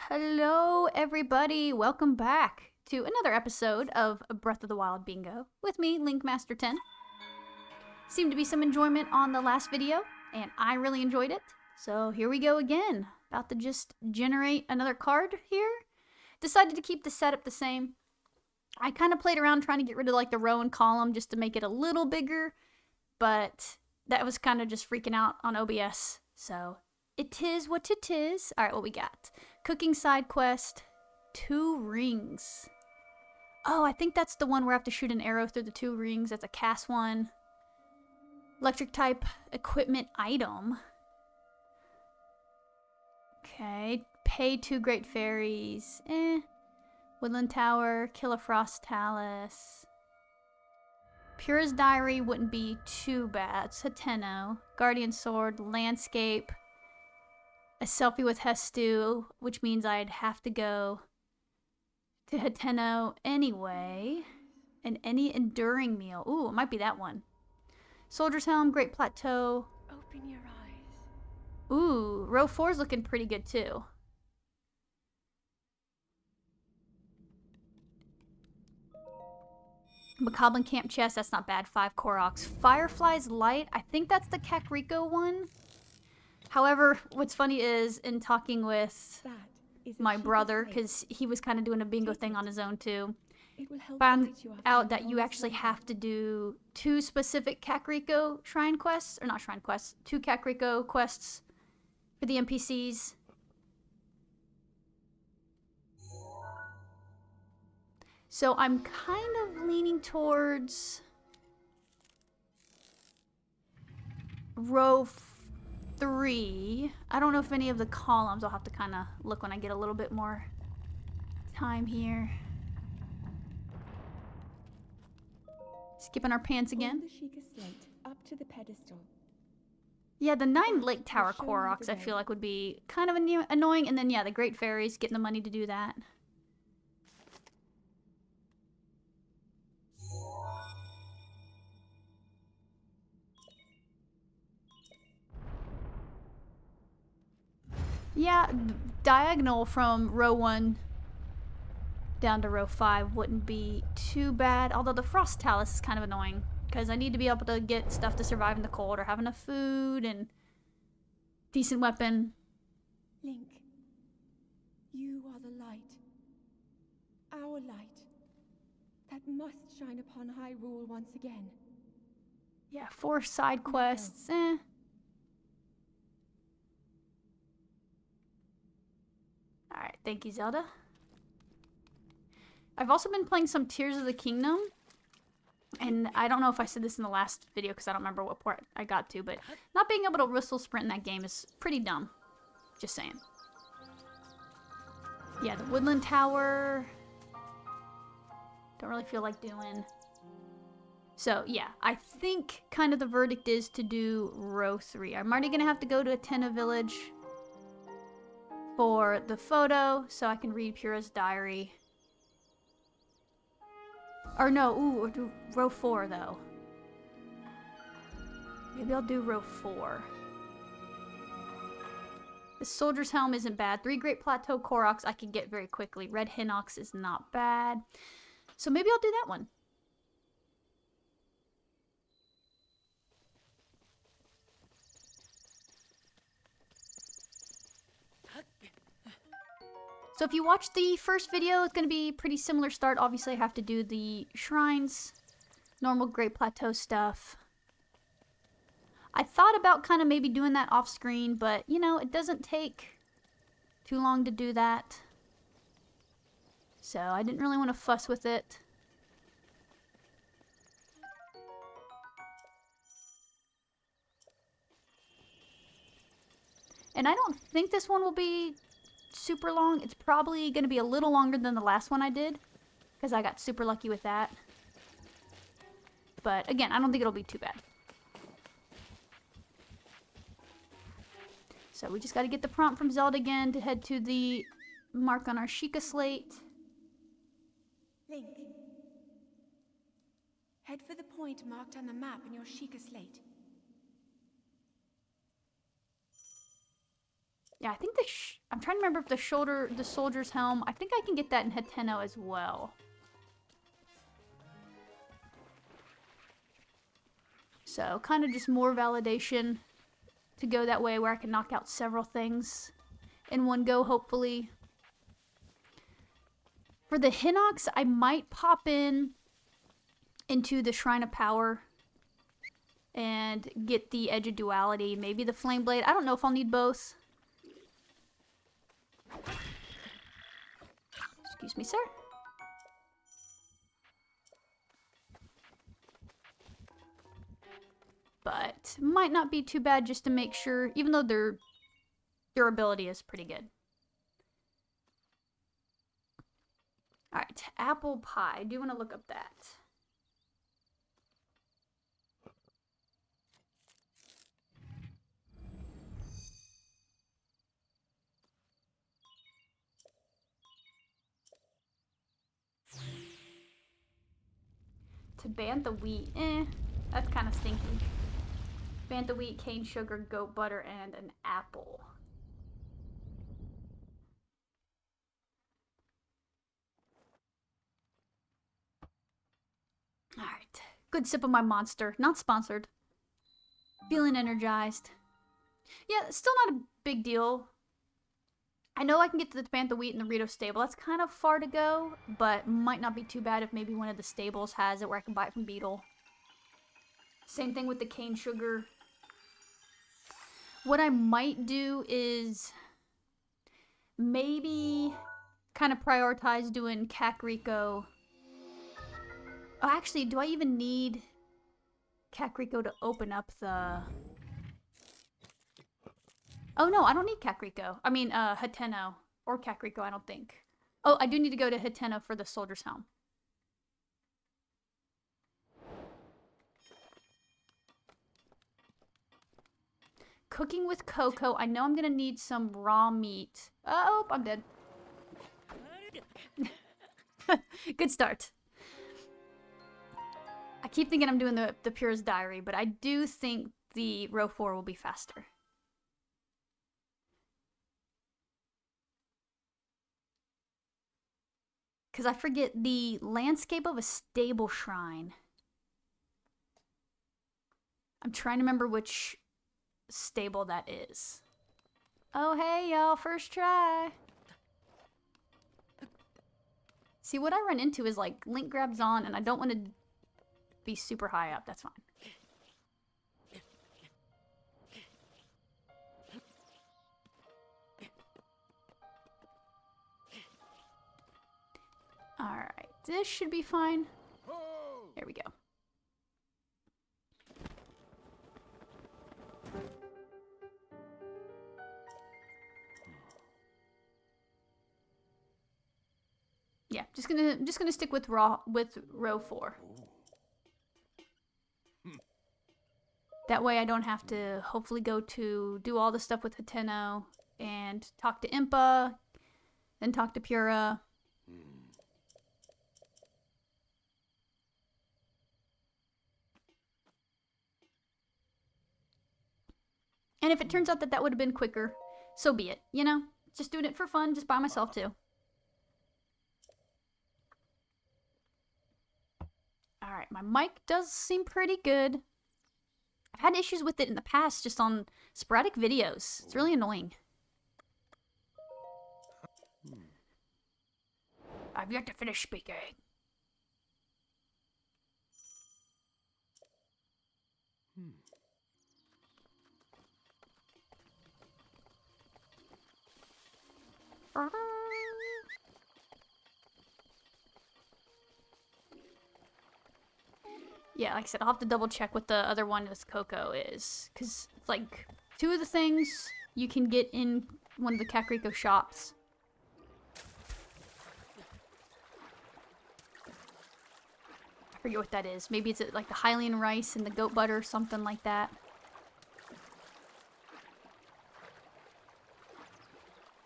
Hello, everybody. Welcome back to another episode of Breath of the Wild Bingo with me, Linkmaster10. Seemed to be some enjoyment on the last video, and I really enjoyed it. So here we go again. About to just generate another card here. Decided to keep the setup the same. I kind of played around trying to get rid of like the row and column just to make it a little bigger, but that was kind of just freaking out on OBS. So it is what it is. All right, what we got? Cooking side quest, 2 rings. Oh, I think that's the one where I have to shoot an arrow through the 2 rings. That's a cast one. Electric type equipment item. Okay, pay 2 great fairies. Woodland Tower, kill a frost talus. Pura's Diary wouldn't be too bad. Sateno, Guardian Sword, Landscape. A selfie with Hestu, which means I'd have to go to Hateno anyway. And any enduring meal. Ooh, it might be that one. Soldier's Helm, Great Plateau. Open your eyes. Ooh, row 4's looking pretty good too. Macabre Camp Chest, that's not bad. 5 Koroks. Firefly's Light, I think that's the Kakariko one. However, what's funny is in talking with my brother, because he was kind of doing a bingo thing on his own too, found out that you actually have to do 2 specific Kakariko shrine quests, or not shrine quests, 2 Kakariko quests for the NPCs. So I'm kind of leaning towards row 3. I don't know if any of the columns, I'll have to kind of look when I get a little bit more time here. Skipping our pants again. The Sheikah slate up to the pedestal. Yeah, the 9 Lake Tower Koroks I feel like would be kind of annoying, and then yeah, the Great Fairies, getting the money to do that. Yeah, diagonal from row 1 down to row 5 wouldn't be too bad, although the Frost Talus is kind of annoying, because I need to be able to get stuff to survive in the cold, or have enough food, and decent weapon. Link, you are the light. Our light. That must shine upon Hyrule once again. Yeah, 4 side quests, Alright, thank you, Zelda. I've also been playing some Tears of the Kingdom. And I don't know if I said this in the last video because I don't remember what part I got to, but not being able to whistle sprint in that game is pretty dumb. Just saying. Yeah, the Woodland Tower. Don't really feel like doing. So, yeah, I think kind of the verdict is to do row 3. I'm already going to have to go to Atena Village for the photo, so I can read Pura's Diary. Or no, ooh, do row 4 though. Maybe I'll do row 4. The Soldier's Helm isn't bad. 3 Great Plateau Koroks I can get very quickly. Red Hinox is not bad. So maybe I'll do that one. So if you watched the first video, it's going to be pretty similar start. Obviously, I have to do the shrines, normal Great Plateau stuff. I thought about kind of maybe doing that off screen, but, you know, it doesn't take too long to do that. So I didn't really want to fuss with it. And I don't think this one will be super long. It's probably going to be a little longer than the last one I did, because I got super lucky with that. But again, I don't think it'll be too bad. So we just got to get the prompt from Zelda again to head to the mark on our Sheikah slate. Link, head for the point marked on the map in your Sheikah slate. Yeah, I think I'm trying to remember if the soldier's helm, I think I can get that in Hateno as well. So, kind of just more validation to go that way where I can knock out several things in one go, hopefully. For the Hinox, I might pop into the Shrine of Power and get the Edge of Duality, maybe the Flame Blade. I don't know if I'll need both. Excuse me, sir. But might not be too bad just to make sure, even though their durability is pretty good. Alright, apple pie. I do want to look up that. To bantha wheat, that's kind of stinky. Bantha wheat, cane sugar, goat butter, and an apple. Alright, good sip of my monster. Not sponsored. Feeling energized. Yeah, still not a big deal. I know I can get to the bantha wheat in the Rito stable. That's kind of far to go, but might not be too bad if maybe one of the stables has it where I can buy it from Beetle. Same thing with the cane sugar. What I might do is maybe kind of prioritize doing Kakariko. Oh, actually, do I even need Kakariko to open up the... Oh, no, I don't need Kakariko. I mean, Hateno. Or Kakariko, I don't think. Oh, I do need to go to Hateno for the Soldier's Helm. Cooking with Coco. I know I'm going to need some raw meat. Oh, I'm dead. Good start. I keep thinking I'm doing the Purist Diary, but I do think the row 4 will be faster. Because I forget the landscape of a stable shrine. I'm trying to remember which stable that is. Oh, hey, y'all. First try. See, what I run into is, like, Link grabs on, and I don't want to be super high up. That's fine. Alright, this should be fine. There we go. Yeah, just gonna stick with row 4. That way I don't have to hopefully go to do all the stuff with Hateno and talk to Impa, then talk to Pura. And if it turns out that that would have been quicker, so be it, you know? Just doing it for fun, just by myself too. Alright, my mic does seem pretty good. I've had issues with it in the past, just on sporadic videos. It's really annoying. I've yet to finish speaking. Yeah, like I said, I'll have to double check what the other one with Coco is. Because, like, 2 of the things you can get in one of the Kakariko shops. I forget what that is. Maybe it's like the Hylian rice and the goat butter or something like that.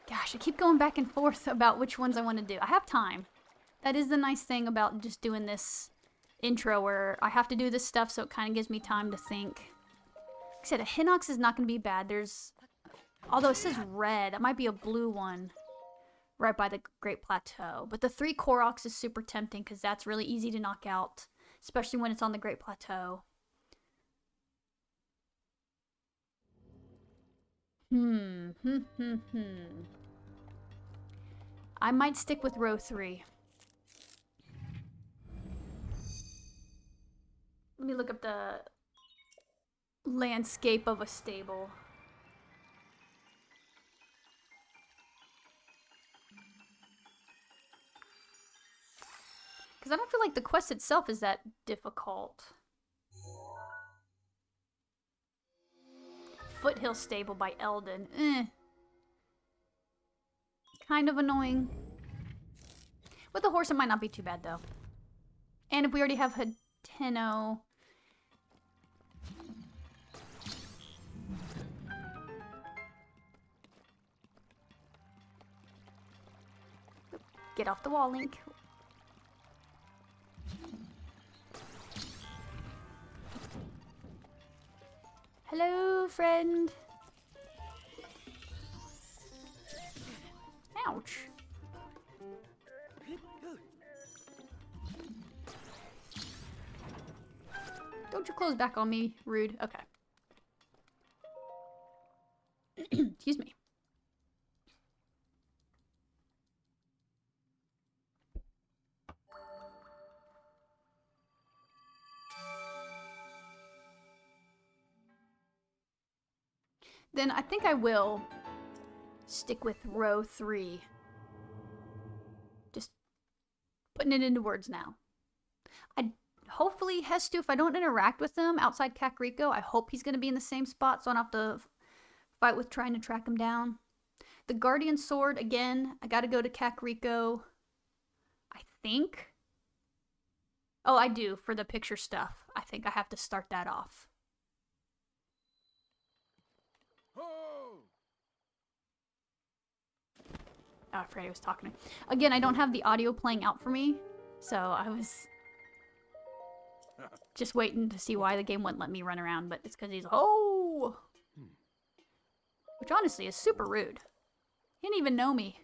Gosh, I keep going back and forth about which ones I want to do. I have time. That is the nice thing about just doing this intro where I have to do this stuff, so it kind of gives me time to think. Like I said, a Hinox is not going to be bad. There's Although it says red, that might be a blue one right by the Great Plateau. But the 3 Koroks is super tempting because that's really easy to knock out, especially when it's on the Great Plateau. I might stick with row 3. Let me look up the landscape of a stable. Because I don't feel like the quest itself is that difficult. Foothill Stable by Eldon. Kind of annoying. With the horse, it might not be too bad, though. And if we already have Hateno... Get off the wall, Link. Hello, friend. Ouch. Don't you close back on me, rude. Okay. Excuse me. Then I think I will stick with row 3. Just putting it into words now. Hopefully Hestu, if I don't interact with him outside Kakariko, I hope he's going to be in the same spot so I don't have to fight with trying to track him down. The Guardian Sword, again, I got to go to Kakariko. I think. Oh, I do, for the picture stuff. I think I have to start that off. Oh, I forgot he was talking to me. Again, I don't have the audio playing out for me, so I was just waiting to see why the game wouldn't let me run around, but it's because he's, oh! Which honestly is super rude. He didn't even know me.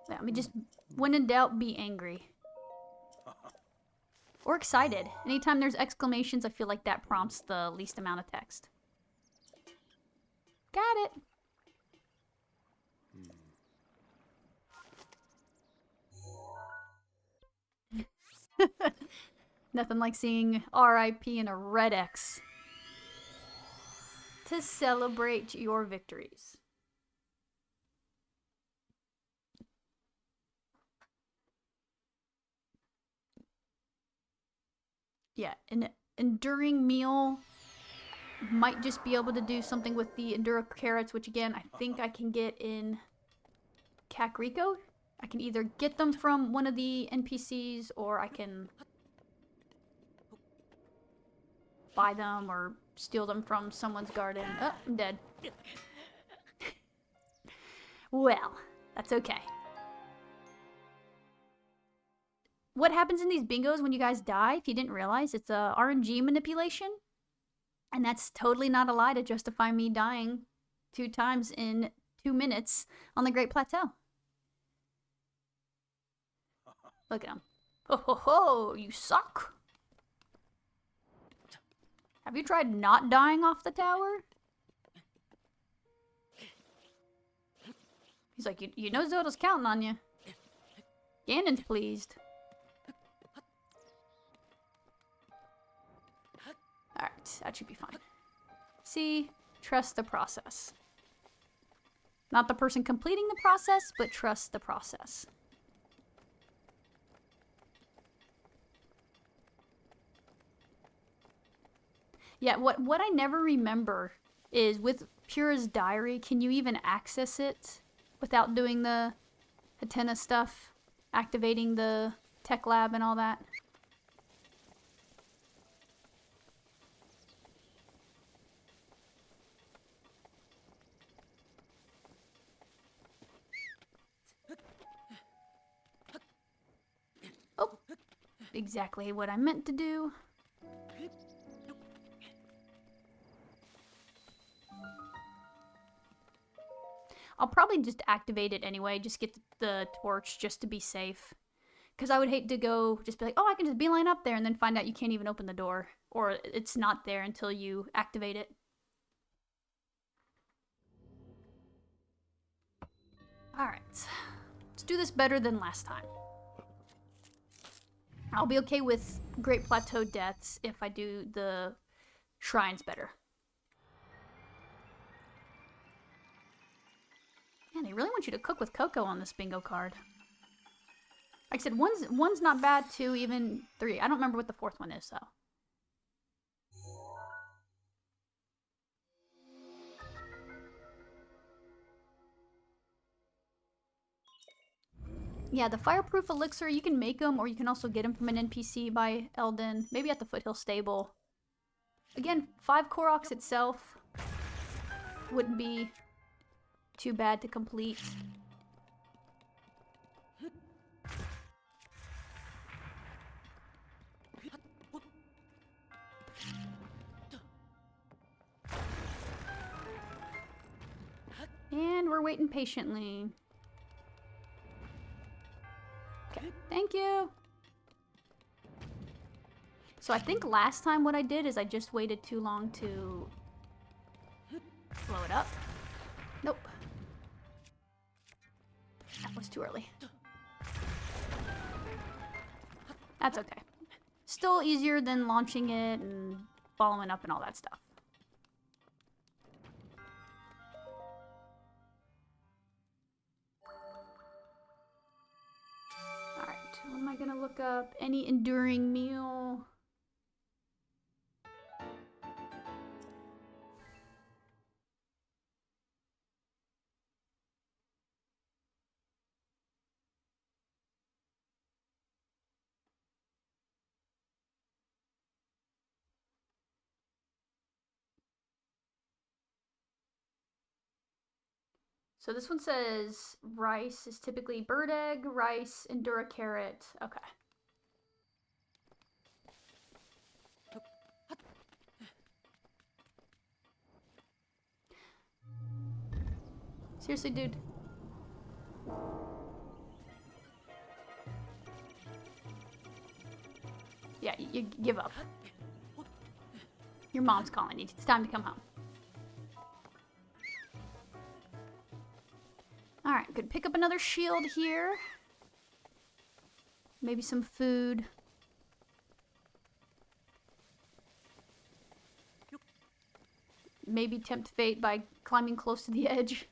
Yeah, I mean, just when in doubt, be angry. Or excited. Anytime there's exclamations, I feel like that prompts the least amount of text. Got it. Nothing like seeing RIP in a red X to celebrate your victories. Yeah, an enduring meal might just be able to do something with the Endura carrots, which again, I think I can get in Kakariko. I can either get them from one of the NPCs, or I can buy them or steal them from someone's garden. Oh, I'm dead. Well, that's okay. What happens in these bingos when you guys die, if you didn't realize, it's a RNG manipulation. And that's totally not a lie to justify me dying 2 times in 2 minutes on the Great Plateau. Look at him. Ho ho ho, you suck. Have you tried not dying off the tower? He's like, you know Zelda's counting on you. Ganon's pleased. Alright, that should be fine. See, trust the process. Not the person completing the process, but trust the process. Yeah, what I never remember is with Pura's diary, can you even access it without doing the Hatena stuff? Activating the tech lab and all that? exactly what I meant to do. I'll probably just activate it anyway, just get the torch just to be safe. Because I would hate to go, just be like, oh, I can just beeline up there and then find out you can't even open the door. Or it's not there until you activate it. Alright. Let's do this better than last time. I'll be okay with Great Plateau deaths if I do the shrines better. Man, they really want you to cook with cocoa on this bingo card. Like I said, one's not bad, 2, even 3. I don't remember what the 4th one is, though. Yeah, the fireproof elixir, you can make them, or you can also get them from an NPC by Eldin. Maybe at the Foothill Stable. Again, 5 Koroks itself wouldn't be too bad to complete. And we're waiting patiently. Okay, thank you. So I think last time what I did is I just waited too long to blow it up. Nope. That was too early. That's okay. Still easier than launching it and following up and all that stuff. Alright, what am I gonna look up? Any enduring meal? So this one says rice is typically bird egg, rice, Endura carrot. Okay. Seriously, dude. Yeah, you give up. Your mom's calling you. It's time to come home. Alright, could pick up another shield here. Maybe some food. Maybe tempt fate by climbing close to the edge.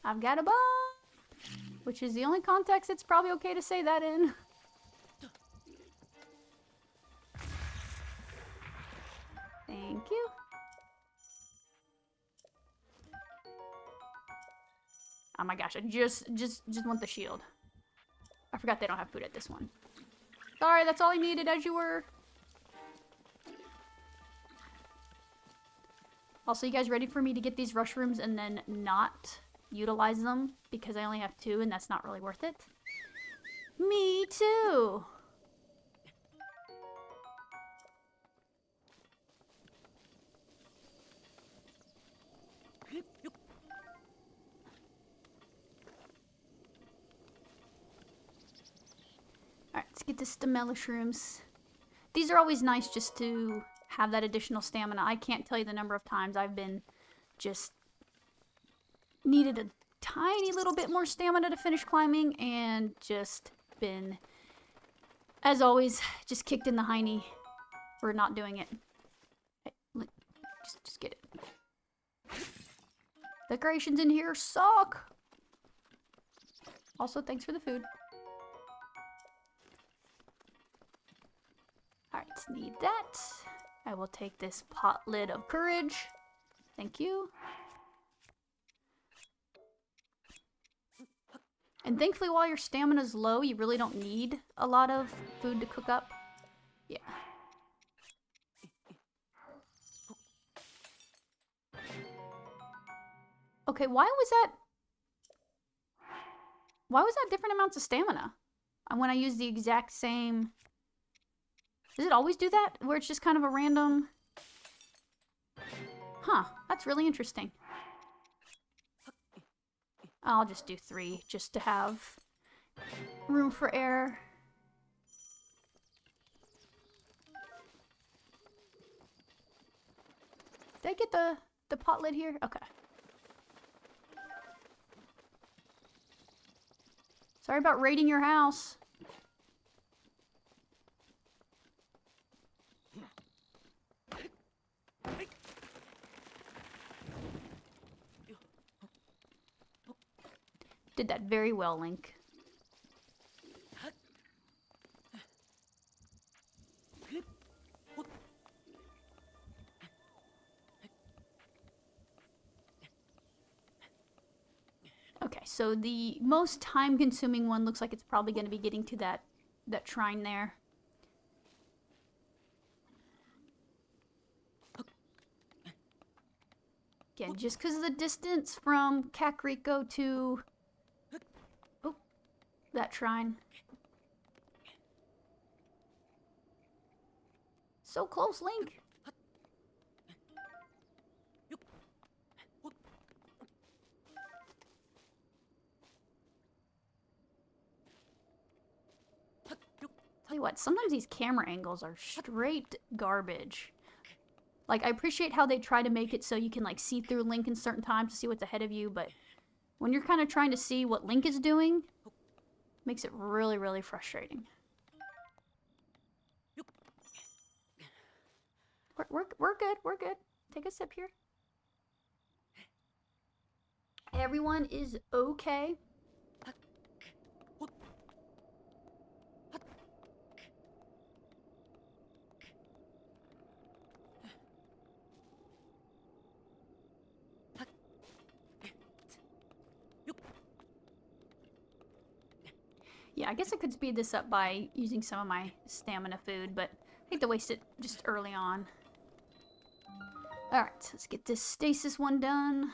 I've got a bomb! Which is the only context it's probably okay to say that in. Thank you. Oh my gosh, I just want the shield. I forgot they don't have food at this one. Sorry, that's all I needed, as you were. Also, you guys ready for me to get these rush rooms and then not utilize them? Because I only have 2 and that's not really worth it. Me too! Alright, let's get the stamella shrooms. These are always nice just to have that additional stamina. I can't tell you the number of times I've been just needed a tiny little bit more stamina to finish climbing and just been, as always, just kicked in the hiney for not doing it. Hey, look, just get it. Decorations in here suck! Also, thanks for the food. Alright, need that. I will take this pot lid of courage. Thank you. And thankfully, while your stamina's low, you really don't need a lot of food to cook up. Yeah. Okay, why was that... Why was that different amounts of stamina? And when I use the exact same... Does it always do that? Where it's just kind of a random... Huh, that's really interesting. I'll just do 3, just to have room for error. Did I get the pot lid here? Okay. Sorry about raiding your house. Did that very well, Link. Okay, so the most time-consuming one looks like it's probably going to be getting to that shrine there. Again, just because of the distance from Kakariko to that shrine. So close, Link. Tell you what, sometimes these camera angles are straight garbage. Like, I appreciate how they try to make it so you can, like, see through Link in certain times to see what's ahead of you, but when you're kind of trying to see what Link is doing, makes it really, really frustrating. We're good, we're good. Take a sip here. Everyone is okay. Yeah, I guess I could speed this up by using some of my stamina food, but I hate to waste it just early on. Alright, let's get this stasis one done.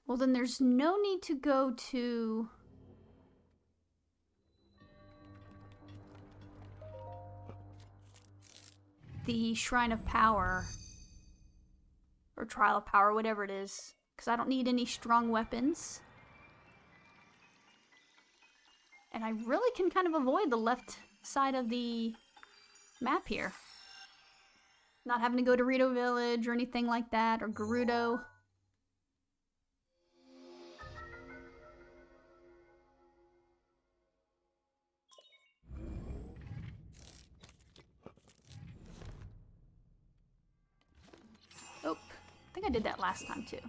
Well, then there's no need to go to... the Shrine of Power. Or Trial of Power, whatever it is. Because I don't need any strong weapons. And I really can kind of avoid the left side of the map here. Not having to go to Rito Village or anything like that, or Gerudo. Oh, I think I did that last time too.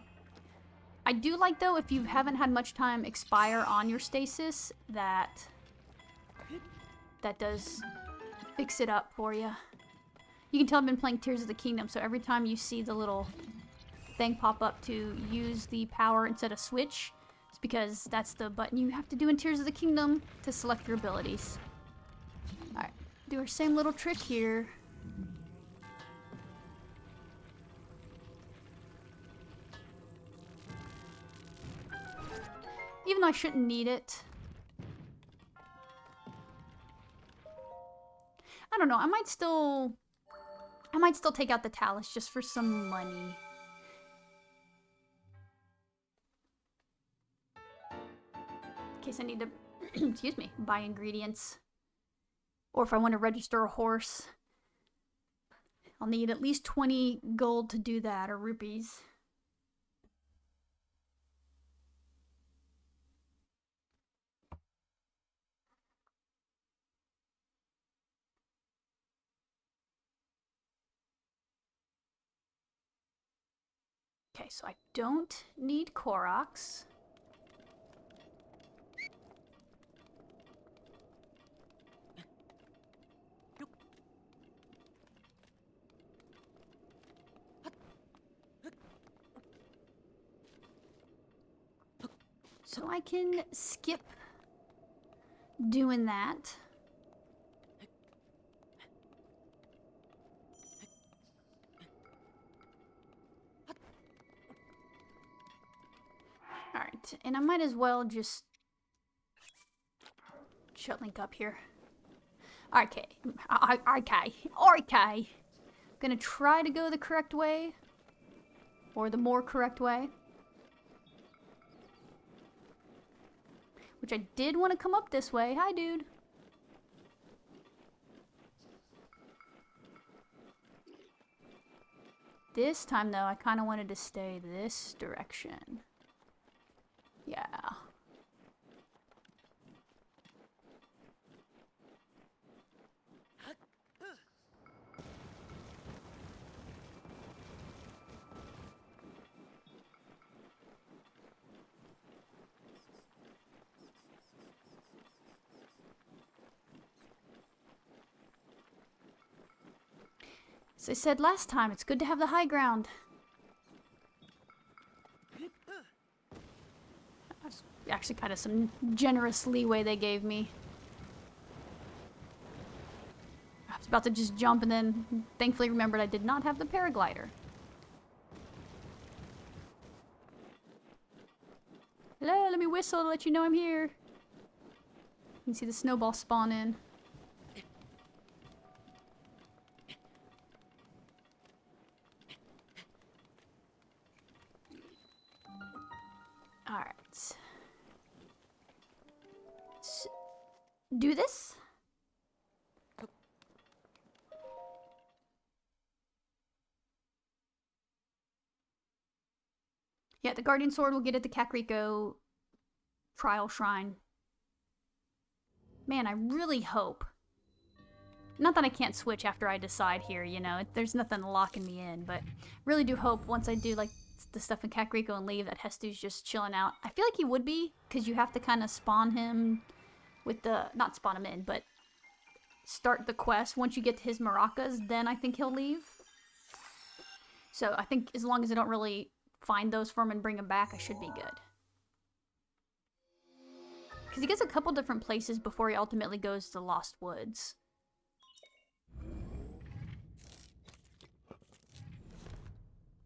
I do like, though, if you haven't had much time expire on your stasis, that does fix it up for you. You can tell I've been playing Tears of the Kingdom, so every time you see the little thing pop up to use the power instead of switch, it's because that's the button you have to do in Tears of the Kingdom to select your abilities. Alright, do our same little trick here. Even though I shouldn't need it. I don't know, I might still take out the Talus just for some money. In case I need to, excuse me, buy ingredients. Or if I want to register a horse. I'll need at least 20 gold to do that, or rupees. Okay, so I don't need Koroks. So I can skip doing that. Alright, and I might as well just shut Link up here. Okay. Okay. Gonna try to go the correct way. Or the more correct way. Which I did want to come up this way. Hi, dude. This time, though, I kind of wanted to stay this direction. Yeah. As I said last time, it's good to have the high ground. That's actually kind of some generous leeway they gave me. I was about to just jump and then thankfully remembered I did not have the paraglider. Hello, let me whistle to let you know I'm here. You can see the snowball spawn in. Alright. Let's do this. Yeah, the Guardian Sword will get at the Kakariko Trial Shrine. Man, I really hope. Not that I can't switch after I decide here, you know. There's nothing locking me in, but really do hope once I do, like, the stuff in Kakariko and leave that Hestu's just chilling out. I feel like he would be, because you have to kind of spawn him with the... Not spawn him in, but start the quest. Once you get to his maracas, then I think he'll leave. So I think as long as I don't really find those for him and bring him back, I should be good. Because he gets a couple different places before he ultimately goes to Lost Woods.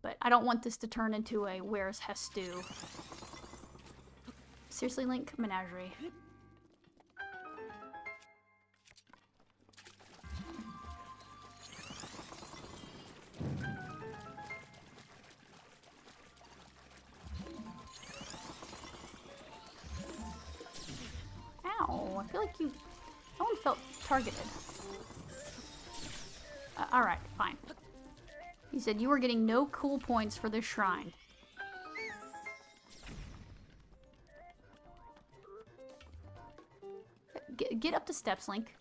But I don't want this to turn into a Where's Hestu? Seriously, Link? Menagerie. Ow, I feel like you... Someone felt targeted. Alright, fine. He said you were getting no cool points for this shrine. Get up the steps, Link.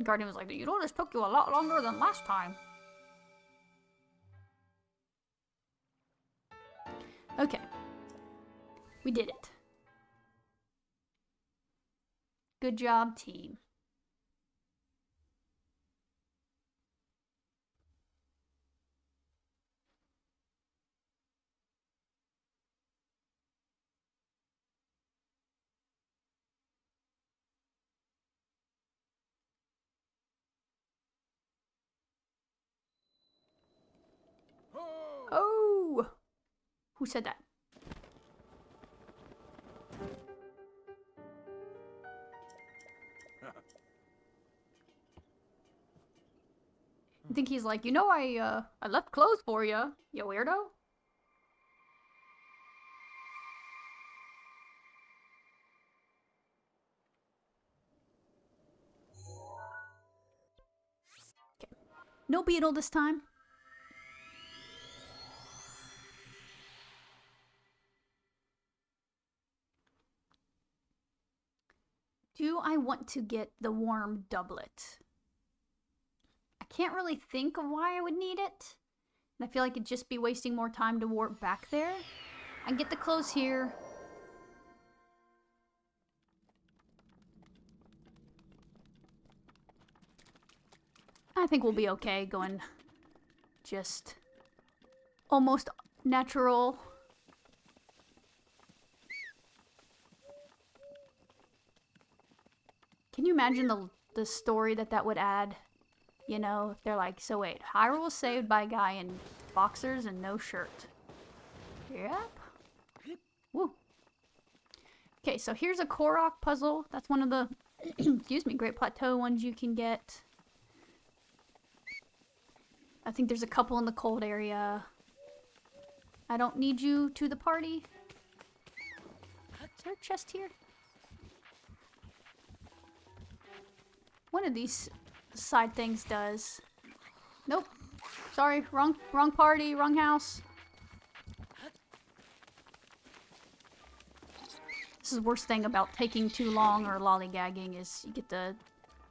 Guardian was like, you know, this took you a lot longer than last time. Okay. We did it. Good job, team. Oh! Who said that? I think he's like, you know, I left clothes for you, you weirdo. Okay. No beetle this time. Do I want to get the warm doublet? I can't really think of why I would need it. And I feel like it'd just be wasting more time to warp back there. I can get the clothes here. I think we'll be okay going just almost natural. Can you imagine the story that would add? You know, they're like, so wait, Hyrule was saved by a guy in boxers and no shirt. Yep. Woo. Okay, so here's a Korok puzzle. That's one of the, excuse me, Great Plateau ones you can get. I think there's a couple in the cold area. I don't need you to the party. Is there a chest here? One of these side things does. Nope. Sorry, wrong party, wrong house. This is the worst thing about taking too long or lollygagging is you get the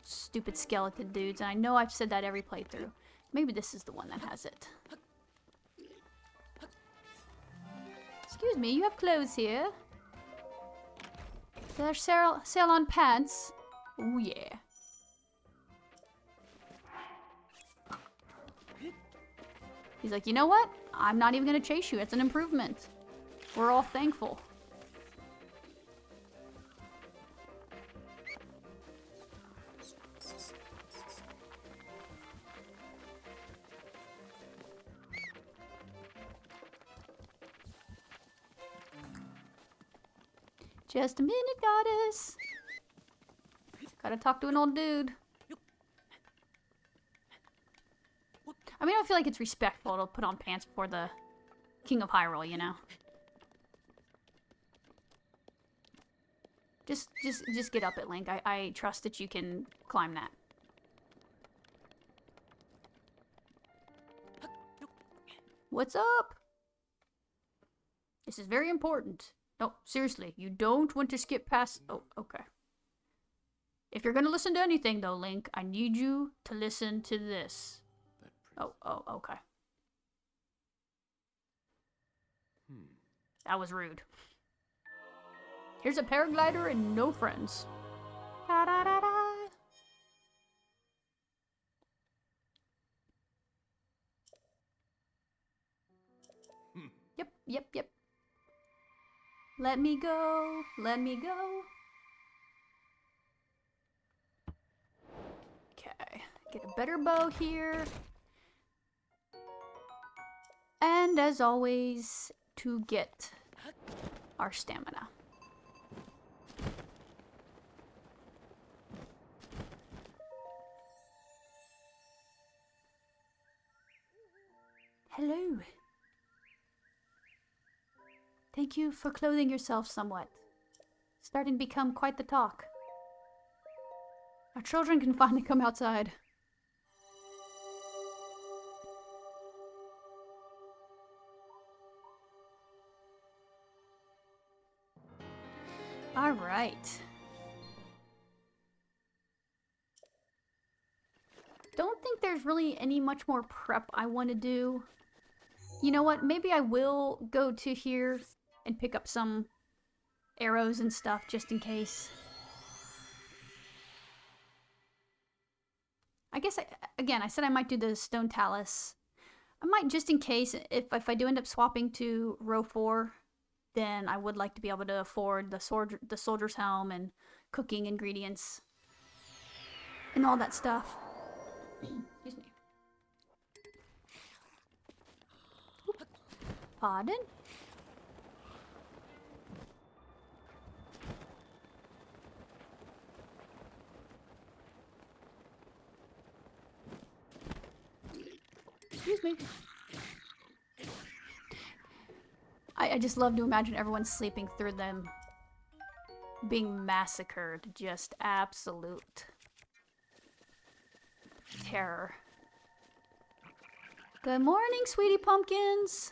stupid skeleton dudes. And I know I've said that every playthrough. Maybe this is the one that has it. Excuse me, you have clothes here. There's sale on pants. Oh yeah. He's like, you know what? I'm not even gonna chase you. It's an improvement. We're all thankful. Just a minute, goddess. Gotta talk to an old dude. I mean, I feel like it's respectful to put on pants before the King of Hyrule, you know? Just get up it, Link. I trust that you can climb that. What's up? This is very important. No, seriously, you don't want to skip past... Oh, okay. If you're gonna listen to anything, though, Link, I need you to listen to this. Oh, okay. That was rude. Here's a paraglider and no friends. Da da da da. Yep. Let me go. Okay, get a better bow here. And as always, to get our stamina. Hello. Thank you for clothing yourself somewhat. Starting to become quite the talk. Our children can finally come outside. All right. Don't think there's really any much more prep I want to do. You know what? Maybe I will go to here and pick up some arrows and stuff just in case. I guess, I said I might do the Stone Talus. I might just in case, if I do end up swapping to row 4, then I would like to be able to afford the soldier's helm and cooking ingredients and all that stuff. Excuse me. Pardon? Excuse me. I just love to imagine everyone sleeping through them being massacred. Just absolute terror. Good morning, sweetie pumpkins.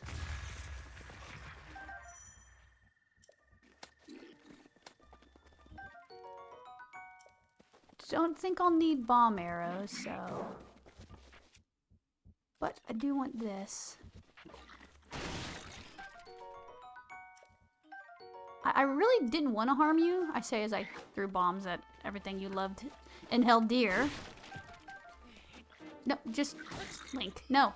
Don't think I'll need bomb arrows, so... But I do want this. I really didn't want to harm you, I say as I threw bombs at everything you loved and held dear. No, just... Link, no.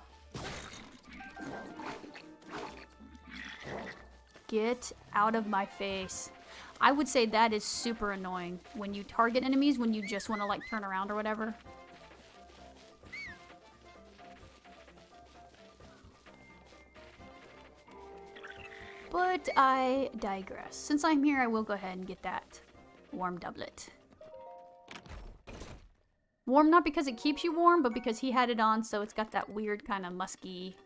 Get out of my face. I would say that is super annoying when you target enemies when you just want to like turn around or whatever. But I digress. Since I'm here, I will go ahead and get that warm doublet. Warm not because it keeps you warm, but because he had it on, so it's got that weird kind of musky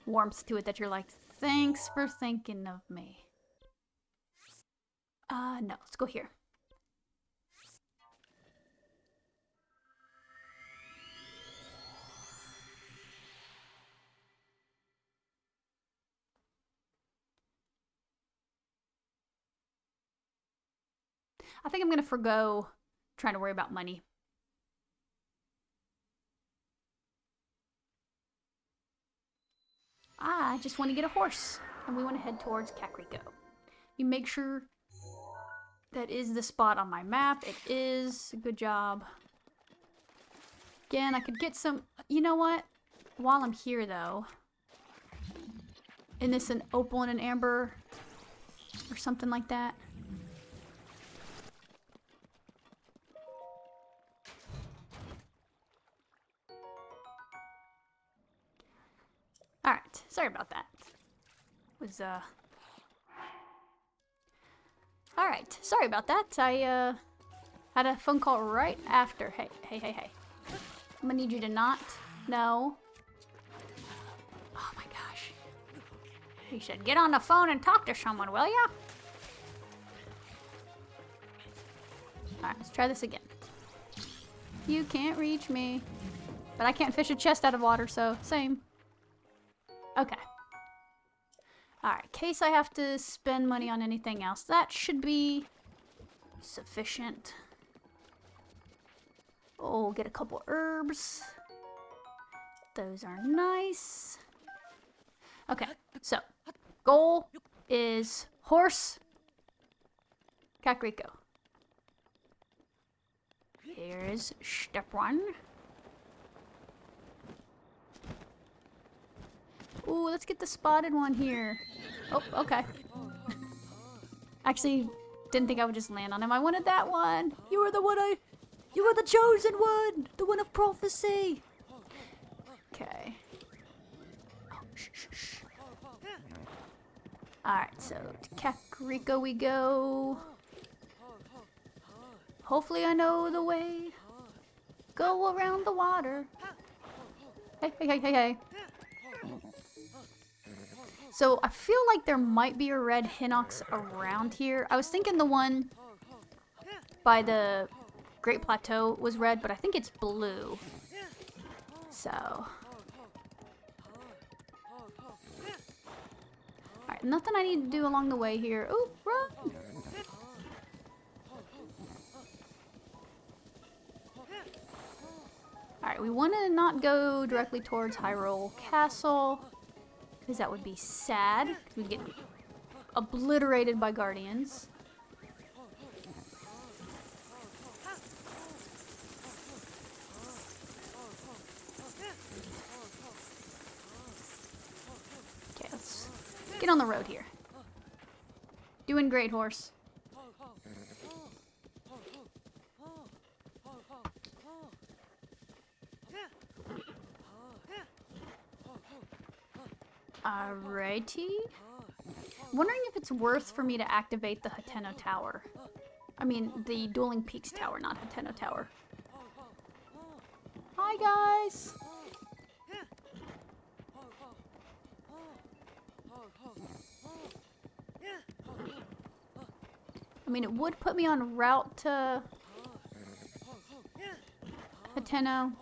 warmth to it that you're like, thanks for thinking of me. No, let's go here. I think I'm gonna forgo trying to worry about money. I just want to get a horse, and we want to head towards Kakariko. You make sure that is the spot on my map. It is. Good job. Again, I could get some... You know what? While I'm here, though... Isn't this an opal and an amber? Or something like that? Alright, sorry about that. Alright, sorry about that. I, had a phone call right after. Hey. I'm gonna need you to not. No. Oh my gosh. You should get on the phone and talk to someone, will ya? Alright, let's try this again. You can't reach me. But I can't fish a chest out of water, so same. Okay. Alright, in case I have to spend money on anything else, that should be sufficient. Oh, get a couple herbs. Those are nice. Okay, so goal is horse, Kakariko. Here's step one. Ooh, let's get the spotted one here. Oh, okay. Actually, didn't think I would just land on him. I wanted that one. You were the one You were the chosen one! The one of prophecy! Okay. Oh, shh. Alright, so to Kakariko we go. Hopefully I know the way. Go around the water. Hey. So I feel like there might be a red Hinox around here. I was thinking the one by the Great Plateau was red, but I think it's blue. So. Alright, nothing I need to do along the way here. Ooh, run! Alright, we want to not go directly towards Hyrule Castle, because that would be sad. We'd get obliterated by guardians. Okay, let's get on the road here. Doing great, horse. Alrighty. Wondering if it's worth for me to activate the Hateno Tower. I mean, the Dueling Peaks Tower, not Hateno Tower. Hi, guys! I mean, it would put me on route to Hateno.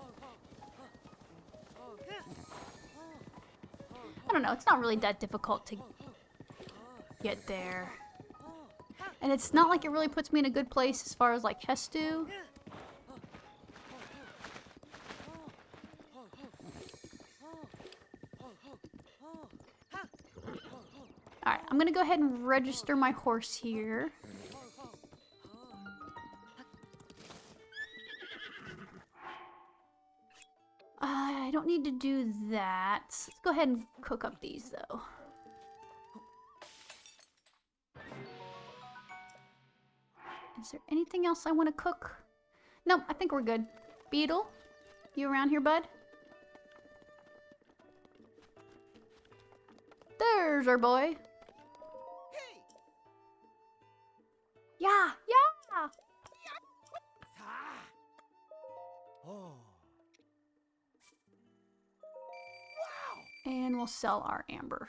I don't know, it's not really that difficult to get there. And it's not like it really puts me in a good place as far as like Hestu. Alright, I'm gonna go ahead and register my horse here. I don't need to do that. Let's go ahead and cook up these, though. Is there anything else I want to cook? Nope, I think we're good. Beetle, you around here, bud? There's our boy. Yeah, yeah! Oh. And we'll sell our amber,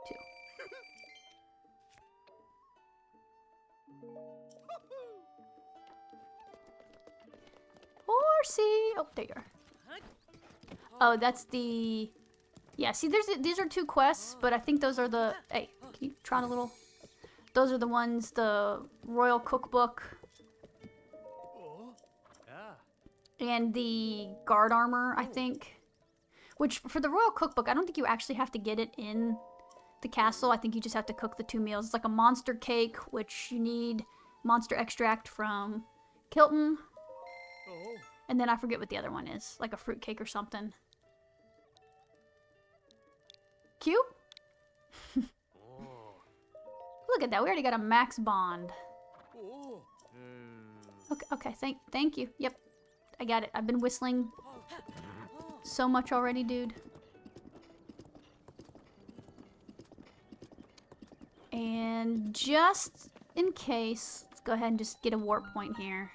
too. Horsey! Oh, there you are. Oh, that's the... Yeah, see, these are 2 quests, but I think those are the... Hey, can you trot a little? Those are the ones, the Royal Cookbook and the guard armor, I think. Which, for the Royal Cookbook, I don't think you actually have to get it in the castle. I think you just have to cook the 2 meals. It's like a monster cake, which you need monster extract from Kilton. And then I forget what the other one is. Like a fruit cake or something. Cute? Look at that. We already got a max bond. Okay, thank you. Yep. I got it. I've been whistling so much already, dude. And just in case, let's go ahead and just get a warp point here.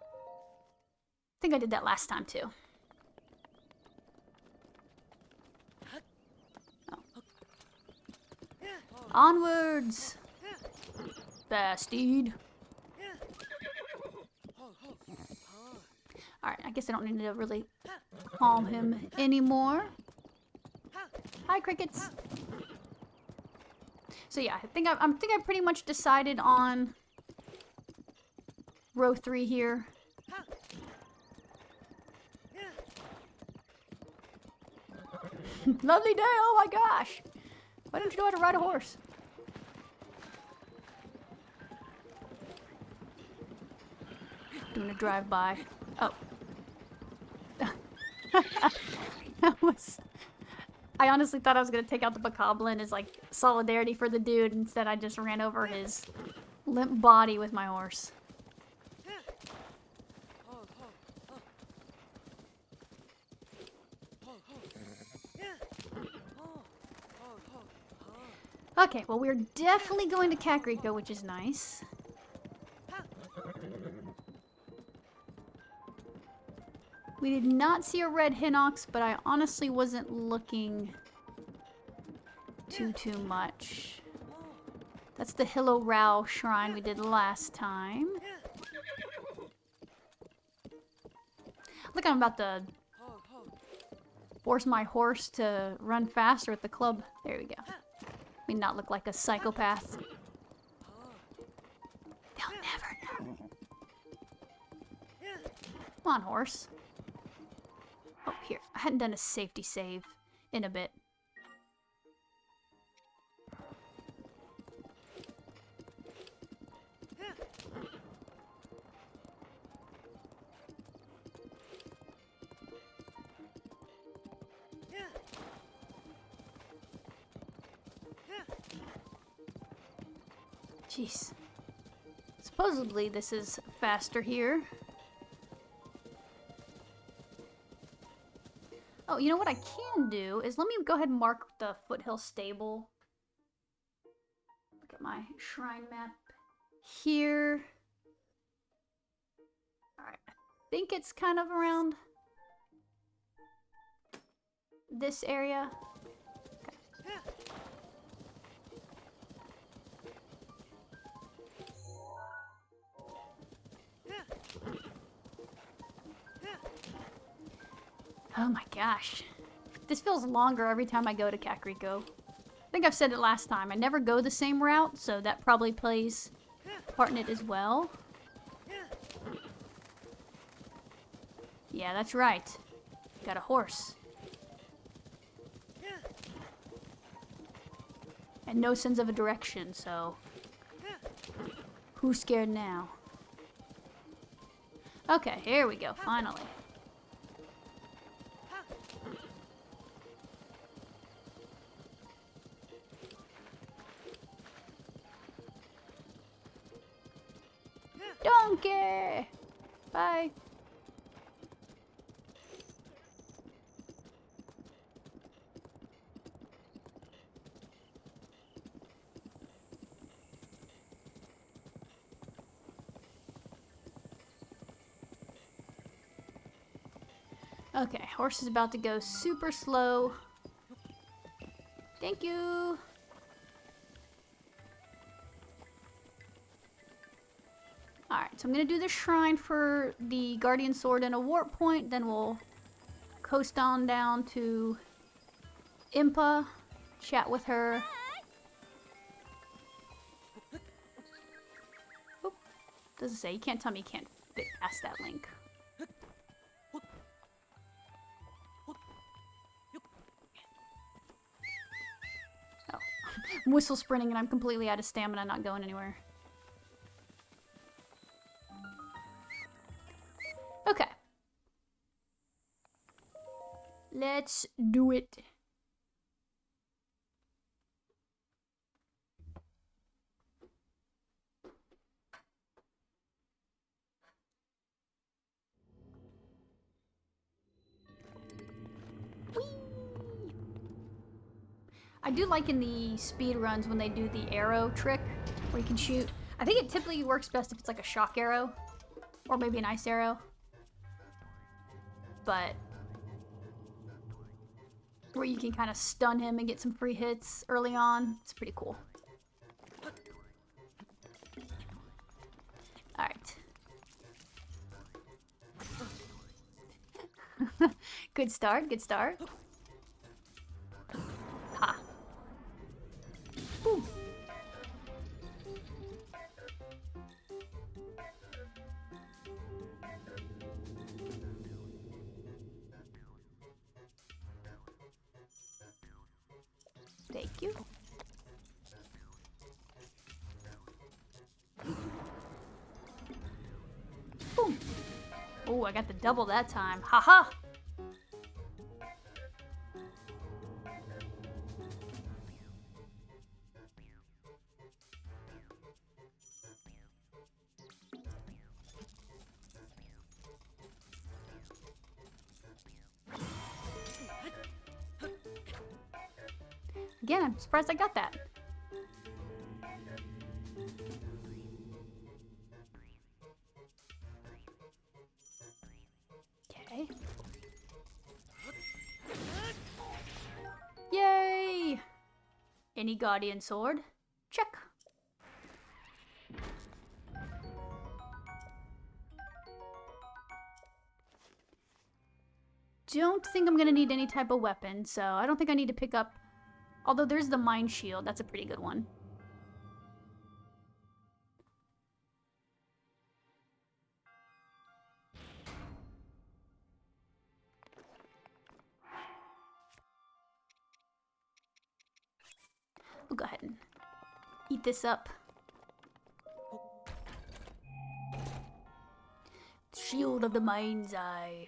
I think I did that last time too. Oh. Onwards! Bastard. Alright, I guess I don't need to really calm him anymore. Hi, crickets. So yeah, I think I pretty much decided on row 3 here. Lovely day, oh my gosh! Why don't you know how to ride a horse? Doing a drive-by. Oh. That was... I honestly thought I was gonna take out the bokoblin as like solidarity for the dude. Instead, I just ran over his limp body with my horse. Okay, well, we're definitely going to Kakariko, which is nice. We did not see a red Hinox, but I honestly wasn't looking too much. That's the Hillo Rao shrine we did last time. Look, I'm about to force my horse to run faster at the club. There we go. I mean, not look like a psychopath. They'll never know. Come on, horse. Oh, here. I hadn't done a safety save in a bit. Jeez. Supposedly this is faster here. Oh, you know what I can do is let me go ahead and mark the Foothill Stable. Look at my shrine map here. Alright, I think it's kind of around this area. Okay. Oh my gosh. This feels longer every time I go to Kakariko. I think I've said it last time. I never go the same route, so that probably plays part in it as well. Yeah, that's right. Got a horse. And no sense of a direction, so... who's scared now? Okay, here we go, finally. Donkey! Bye. Okay, horse is about to go super slow. Thank you. Alright, so I'm gonna do the shrine for the Guardian Sword and a warp point, then we'll coast on down to Impa, chat with her. Oop, doesn't say, you can't tell me you can't fit past that link. Oh, I'm whistle sprinting and I'm completely out of stamina, not going anywhere. Okay. Let's do it. Whee! I do like in the speed runs when they do the arrow trick where you can shoot. I think it typically works best if it's like a shock arrow or maybe an ice arrow. But where you can kind of stun him and get some free hits early on. It's pretty cool. Alright. Good start, good start. Ha. Boom. Thank you. Boom. Oh, I got the double that time. Haha. Again, I'm surprised I got that. Okay. Yay! Any Guardian Sword? Check. Don't think I'm gonna need any type of weapon, so I don't think I need to pick up. Although there's the Mind Shield, that's a pretty good one. We'll go ahead and eat this up. Shield of the Mind's Eye.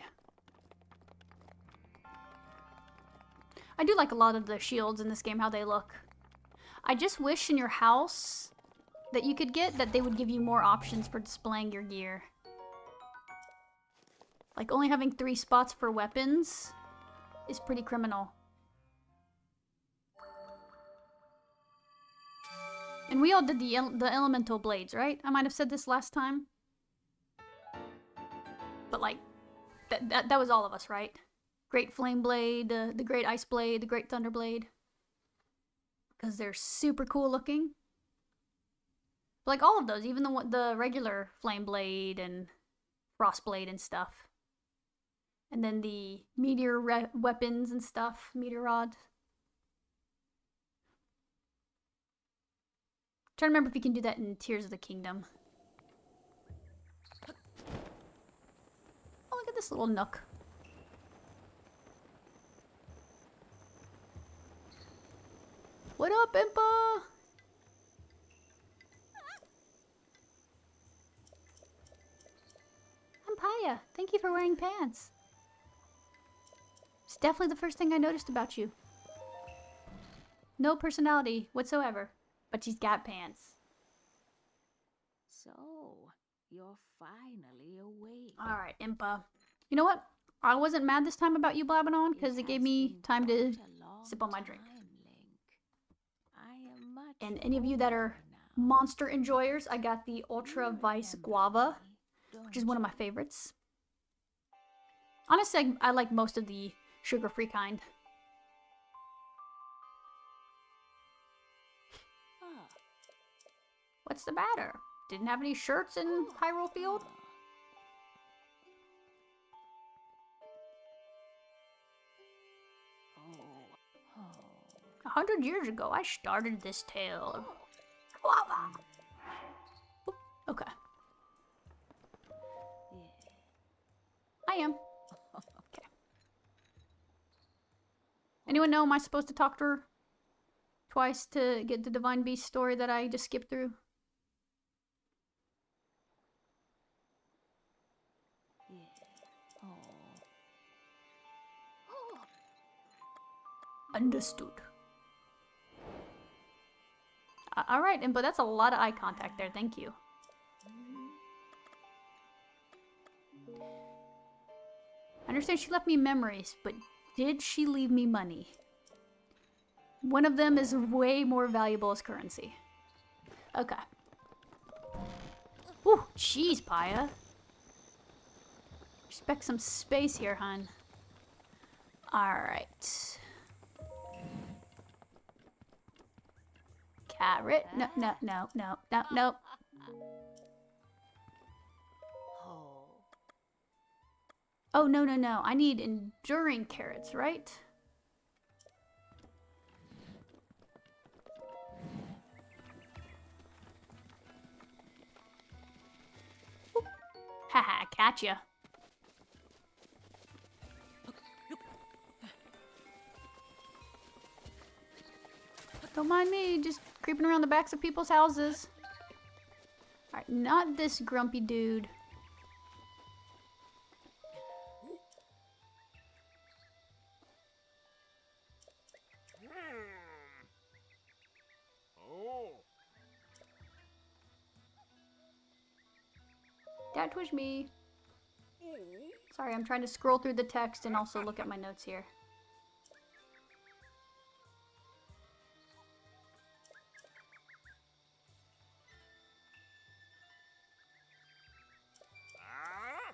I do like a lot of the shields in this game, how they look. I just wish in your house that you could get that they would give you more options for displaying your gear. Like only having 3 spots for weapons is pretty criminal. And we all did the elemental blades, right? I might have said this last time. But like, that was all of us, right? Great Flame Blade, the Great Ice Blade, the Great Thunder Blade. Because they're super cool looking. But like all of those, even the regular Flame Blade and Frost Blade and stuff. And then the meteor weapons and stuff, meteor rods. Trying to remember if you can do that in Tears of the Kingdom. Oh, look at this little nook. What up, Impa? I'm Paya. Thank you for wearing pants. It's definitely the first thing I noticed about you. No personality whatsoever, but she's got pants. So, you're finally awake. Alright, Impa. You know what? I wasn't mad this time about you blabbing on, because it gave me time to sip on my drink. And any of you that are monster enjoyers, I got the Ultra Vice Guava, which is one of my favorites. Honestly, I like most of the sugar-free kind. Ah. What's the matter? Didn't have any shirts in Hyrule Field? Oh. 100 years ago, I started this tale. Oop, okay. Yeah. I am. Okay. Anyone know, am I supposed to talk to her twice to get the Divine Beast story that I just skipped through? Yeah. Oh. Understood. Alright, but that's a lot of eye contact there, thank you. I understand she left me memories, but did she leave me money? One of them is way more valuable as currency. Okay. Ooh, jeez, Paya. Respect some space here, hun. Alright. Carrot. No, no, no, no, no, no. Oh. Oh, no, no, no. I need enduring carrots, right? Haha, catcha. Don't mind me, just creeping around the backs of people's houses. Alright, not this grumpy dude. Oh. That was me. Sorry, I'm trying to scroll through the text and also look at my notes here. Ah.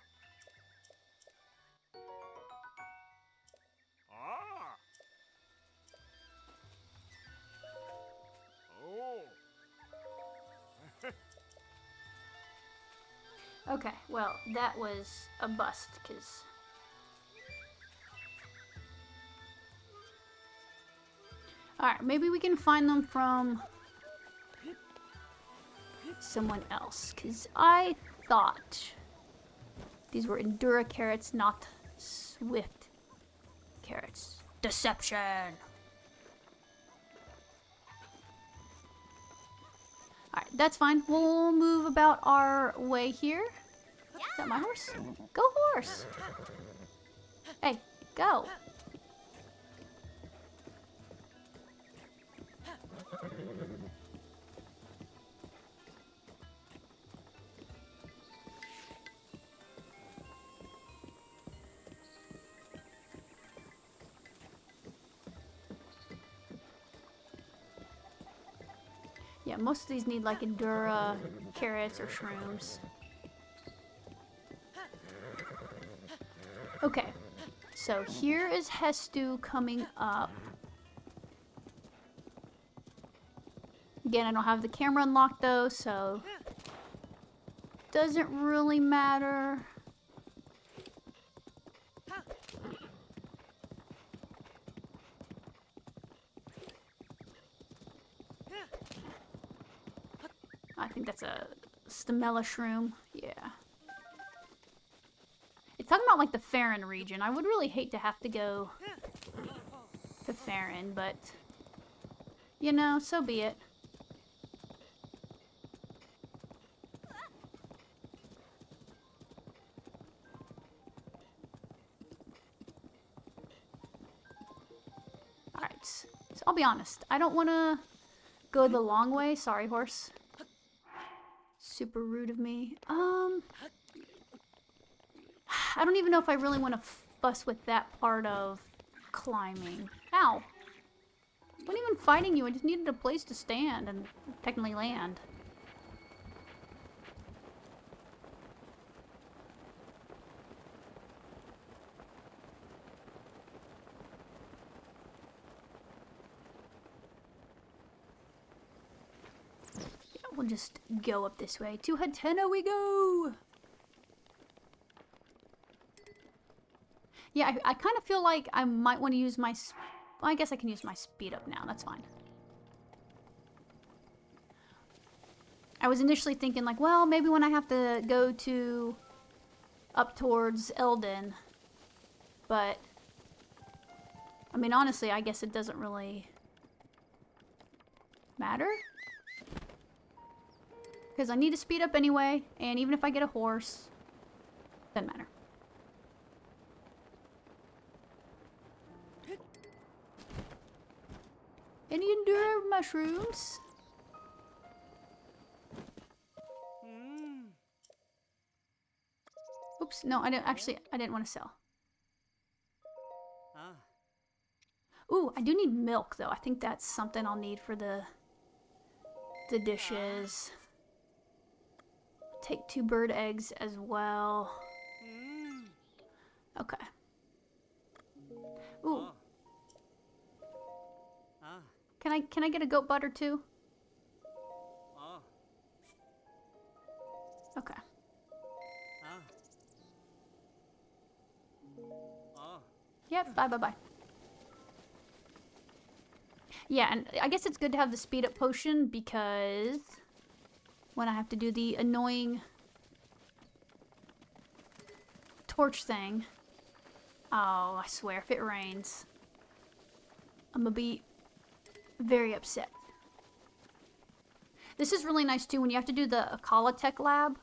Ah. Oh. Okay, well, that was a bust, because... Alright, maybe we can find them from someone else, because I thought these were Endura carrots, not Swift carrots. Deception! Alright, that's fine. We'll move about our way here. Is that my horse? Go horse! Hey, go! Yeah, most of these need like Endura carrots or shrooms. Okay, so here is Hestu coming up. Again, I don't have the camera unlocked though, so doesn't really matter. I think that's a Stamella shroom. Yeah. It's talking about like the Farron region. I would really hate to have to go to Farron, but you know, so be it. Alright, so I'll be honest. I don't want to go the long way. Sorry, horse. Super rude of me. I don't even know if I really want to fuss with that part of climbing. Ow. I wasn't even fighting you. I just needed a place to stand and technically land. We'll just go up this way. To Hatena we go! Yeah, I kind of feel like I might want to use my... Well, I guess I can use my speed up now. That's fine. I was initially thinking like, well, maybe when I have to go to... up towards Eldin. But... I mean, honestly, I guess it doesn't really... matter? Because I need to speed up anyway, and even if I get a horse, doesn't matter. Any endure mushrooms? Oops, no, I didn't want to sell. Ooh, I do need milk though. I think that's something I'll need for the dishes. Take 2 bird eggs as well. Okay. Ooh. Can I get a goat butter too? Okay. Yep, bye. Yeah, and I guess it's good to have the speed up potion because when I have to do the annoying torch thing. Oh, I swear, if it rains, I'm gonna be very upset. This is really nice too when you have to do the Akala Tech Lab.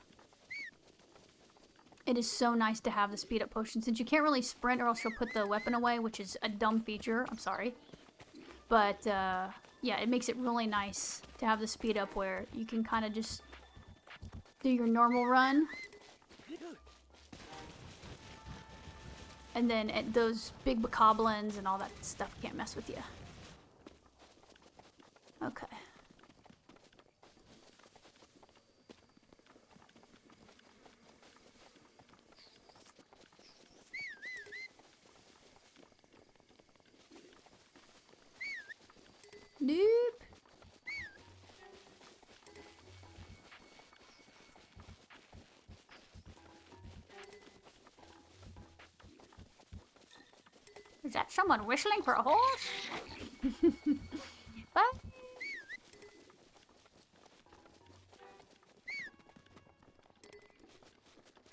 It is so nice to have the speed up potion since you can't really sprint or else you'll put the weapon away, which is a dumb feature. I'm sorry. But yeah, it makes it really nice to have the speed up where you can kind of just do your normal run. And then those big bokoblins and all that stuff can't mess with you. Okay. Nope. Is that someone whistling for a horse? Bye.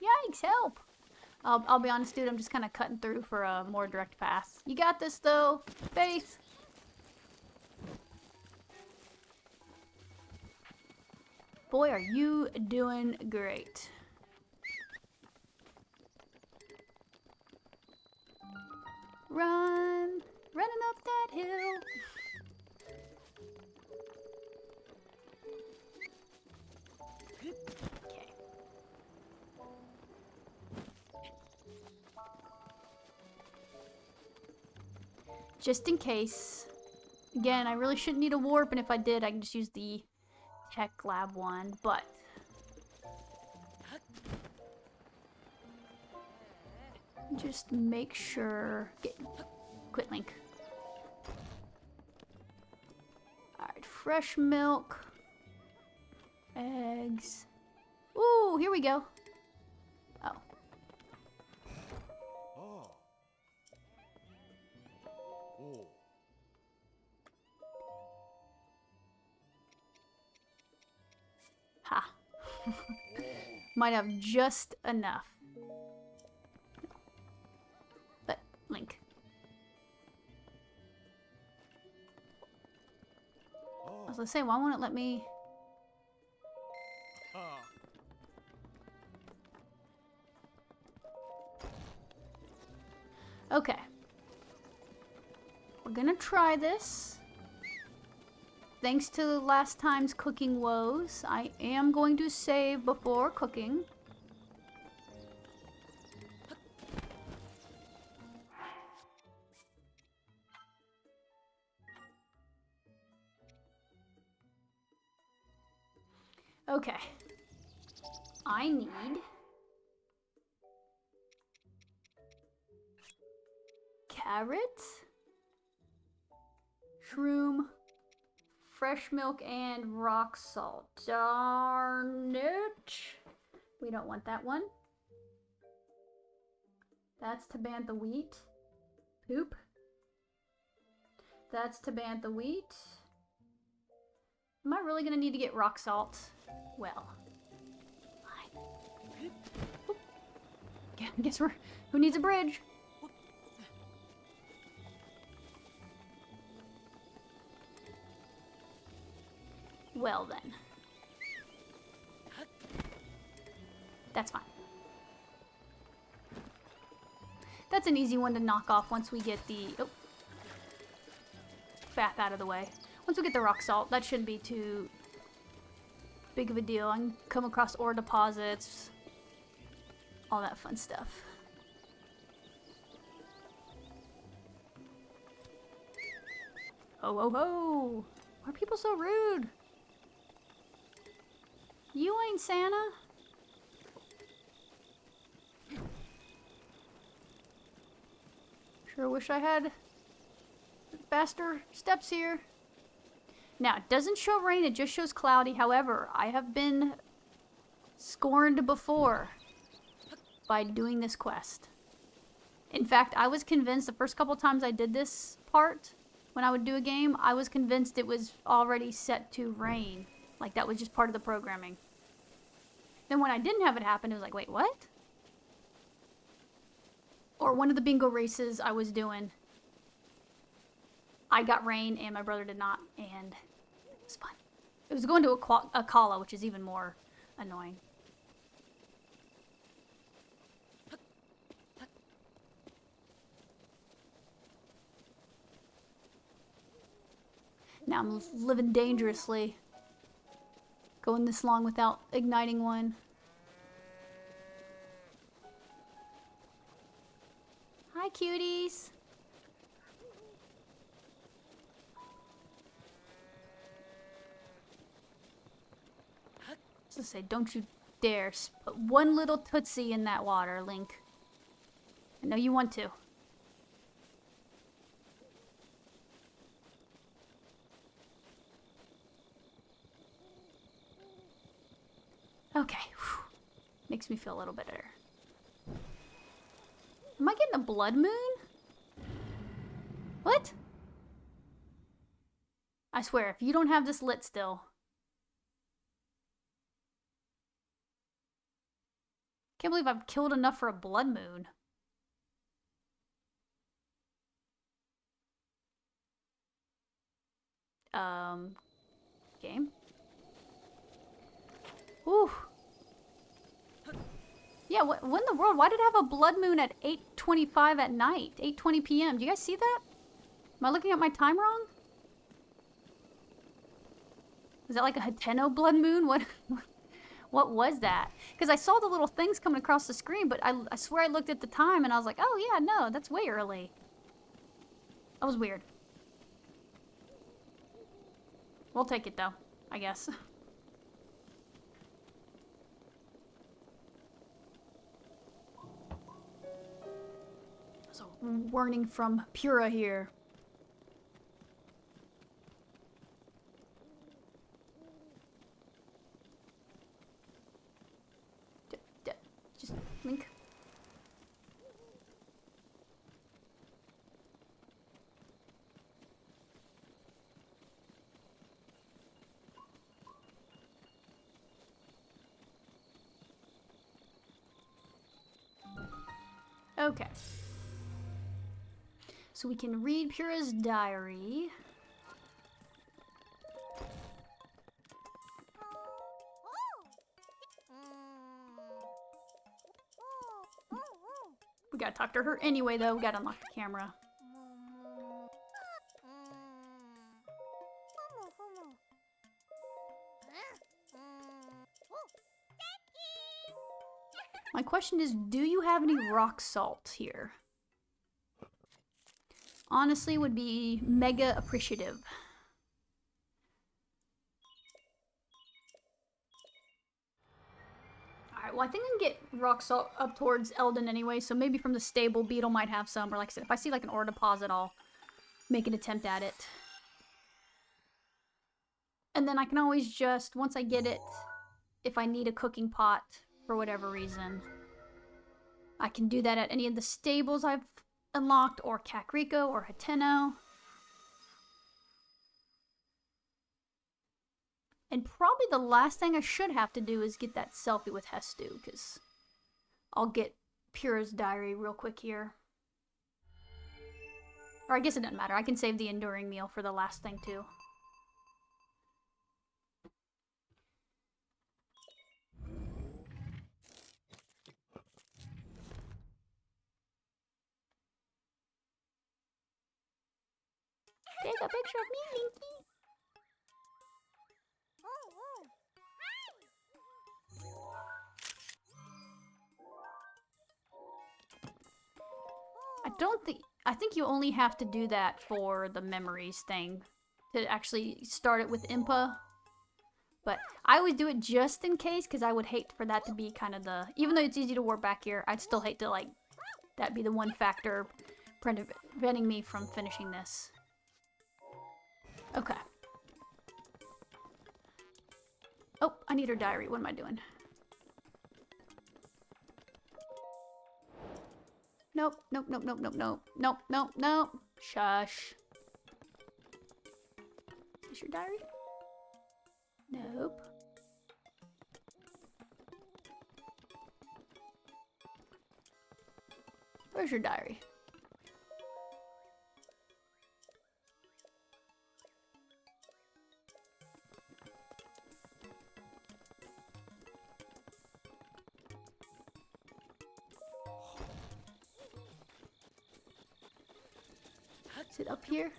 Yikes, help. I'll be honest, dude, I'm just kind of cutting through for a more direct path. You got this, though. Faith. Boy, are you doing great. Run! Running up that hill. Okay. Just in case. Again, I really shouldn't need a warp, and if I did, I can just use the Tech Lab one, but... just make sure... Quit, Link. Alright, fresh milk. Eggs. Ooh, here we go. Oh. Oh. Oh. Ha. Might have just enough. But, Link. I was gonna say, why won't it let me... Okay. We're gonna try this. Thanks to last time's cooking woes, I am going to save before cooking. Okay. I need... carrots, shroom, fresh milk and rock salt. Darn it. We don't want that one. That's Tabantha wheat. Poop. That's Tabantha wheat. Am I really gonna need to get rock salt? Well, fine. Oop. Yeah, I guess who needs a bridge? Well then. That's fine. That's an easy one to knock off once we get the bath out of the way. Once we get the rock salt, that shouldn't be too big of a deal. I can come across ore deposits, all that fun stuff. Ho ho ho! Why are people so rude? You ain't Santa? Sure wish I had faster steps here. Now, it doesn't show rain, it just shows cloudy. However, I have been scorned before by doing this quest. In fact, I was convinced the first couple times I did this part, when I would do a game, I was convinced it was already set to rain. Like, that was just part of the programming. Then when I didn't have it happen, it was like, wait, what? Or one of the bingo races I was doing, I got rain and my brother did not, and it was fun. It was going to a Kala, which is even more annoying. Now I'm living dangerously. Going this long without igniting one. Hi, cuties. So say, don't you dare put one little tootsie in that water, Link. I know you want to. Okay. Whew. Makes me feel a little better. Am I getting a blood moon? What? I swear, if you don't have this lit still. Can't believe I've killed enough for a blood moon. Game? Ooh. Yeah, what in the world? Why did it have a blood moon at 8:25 at night? 8:20 p.m. Do you guys see that? Am I looking at my time wrong? Is that like a Hateno blood moon? What was that? Because I saw the little things coming across the screen, but I swear I looked at the time and I was like, oh yeah, no, that's way early. That was weird. We'll take it though, I guess. So, warning from Pura here. Just Link. Okay. So we can read Pura's diary. We gotta talk to her anyway, though. We gotta unlock the camera. My question is, do you have any rock salt here? Honestly, would be mega appreciative. Alright, well I think I can get rock salt up towards Eldin anyway, so maybe from the stable, Beetle might have some, or like I said, if I see like an ore deposit, I'll make an attempt at it. And then I can always just, once I get it, if I need a cooking pot for whatever reason, I can do that at any of the stables I've unlocked, or Kakariko, or Hateno. And probably the last thing I should have to do is get that selfie with Hestu, because I'll get Pura's diary real quick here. Or I guess it doesn't matter. I can save the enduring meal for the last thing, too. Take a picture of me, Linky. I think you only have to do that for the memories thing to actually start it with Impa. But I always do it just in case, because I would hate for that to be kind of the... Even though it's easy to warp back here, I'd still hate to, like, that be the one factor preventing me from finishing this. Okay. Oh, I need her diary. What am I doing? Nope, nope, nope, nope, nope, nope, nope, nope, nope. Shush. Is this your diary? Nope. Where's your diary? Is it up here?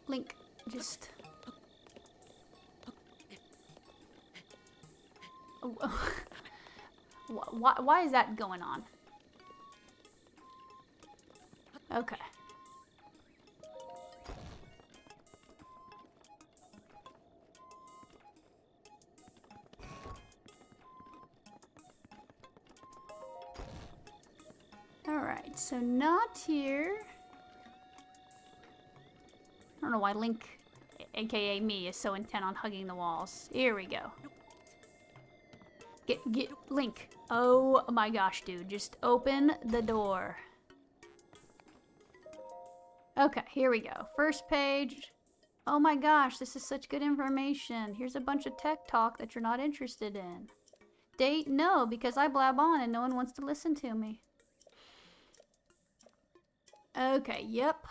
Link, just... Oh, why is that going on? Okay. Alright, so not here. I don't know why Link, aka me, is so intent on hugging the walls. Here we go. Get Link. Oh my gosh, dude. Just open the door. Okay, here we go. First page. Oh my gosh, this is such good information. Here's a bunch of tech talk that you're not interested in. Date? No, because I blab on and no one wants to listen to me. Okay, yep.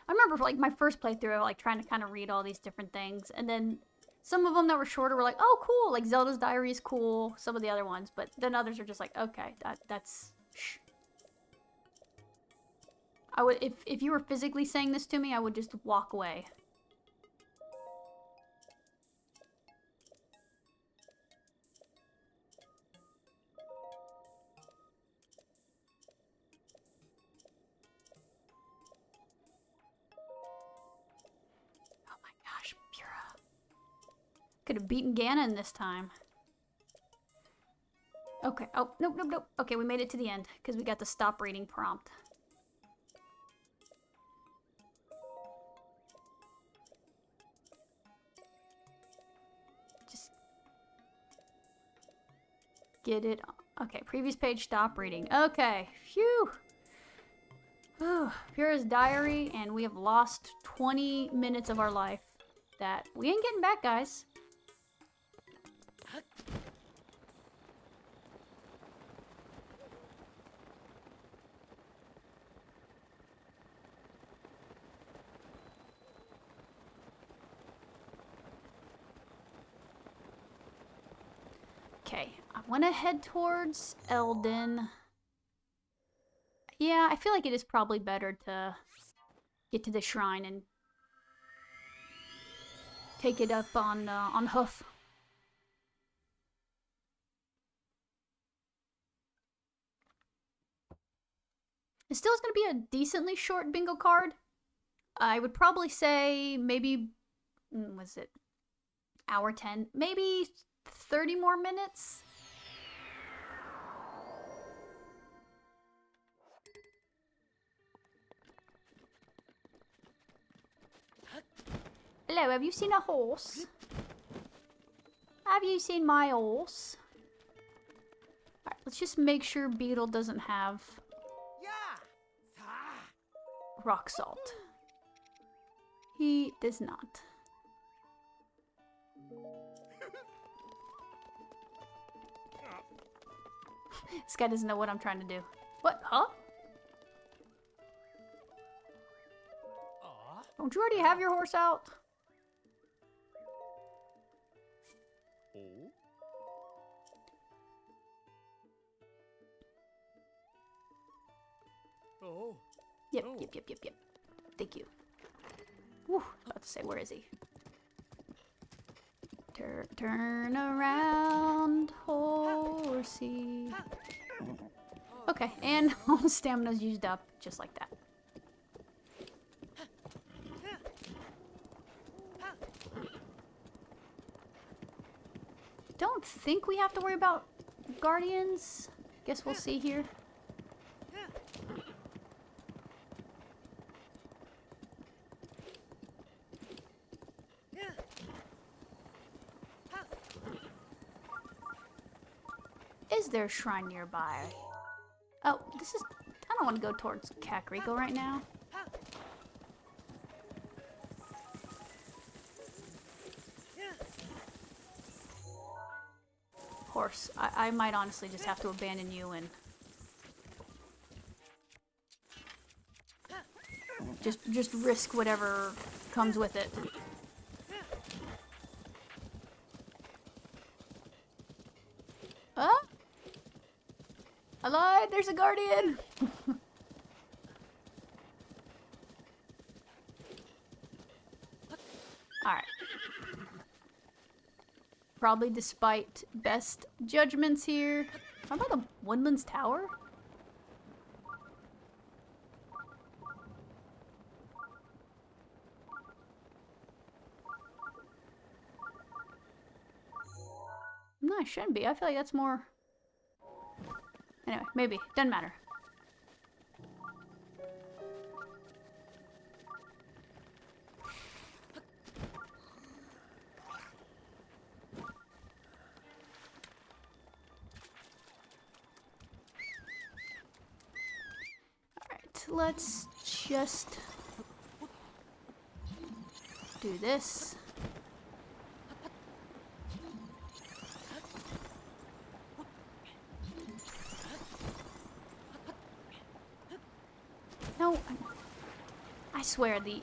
I remember, like, my first playthrough, like, trying to kind of read all these different things, and then some of them that were shorter were like, oh, cool, like, Zelda's Diary is cool, some of the other ones, but then others are just like, okay, that's, shh. I would, if you were physically saying this to me, I would just walk away. Could have beaten Ganon this time. Okay. Oh, nope, nope, nope. Okay, we made it to the end because we got the stop reading prompt. Just get it. Okay, previous page, stop reading. Okay, phew. Pura's diary, and we have lost 20 minutes of our life that we ain't getting back, guys. Okay, I want to head towards Eldin. Yeah, I feel like it is probably better to get to the shrine and take it up on hoof. It still is going to be a decently short bingo card. I would probably say maybe, was it hour 10? Maybe 30 more minutes? Hello, have you seen a horse? Have you seen my horse? Alright, let's just make sure Beetle doesn't have rock salt. He does not. This guy doesn't know what I'm trying to do. What? Huh? Don't you already have your horse out? Oh. Oh. Yep, Oh. yep. Thank you. Whew, about to say, where is he? Turn around, horsey. Okay, and all stamina's used up, just like that. Don't think we have to worry about guardians. Guess we'll see here. Is there a shrine nearby? Oh, this is... I don't want to go towards Kakariko right now. Horse, I might honestly just have to abandon you and... Just risk whatever comes with it. Huh? I lied, there's a guardian! Alright. Probably despite best judgments here. How about the Woodlands Tower? No, it shouldn't be. I feel like that's more... Anyway, maybe. Doesn't matter. Alright, let's just do this. No, I swear, the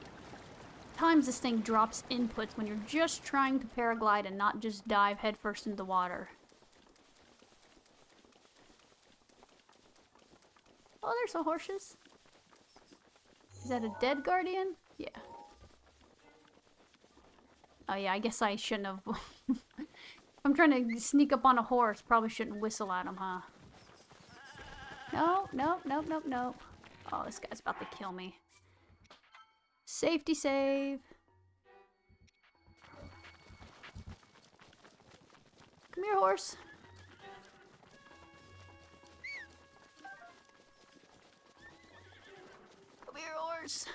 times this thing drops inputs when you're just trying to paraglide and not just dive headfirst into the water. Oh, there's some horses. Is that a dead guardian? Yeah. Oh yeah, I guess I shouldn't have... If I'm trying to sneak up on a horse, probably shouldn't whistle at him, huh? No. Oh, this guy's about to kill me. Safety save. Come here, horse. Come here, horse.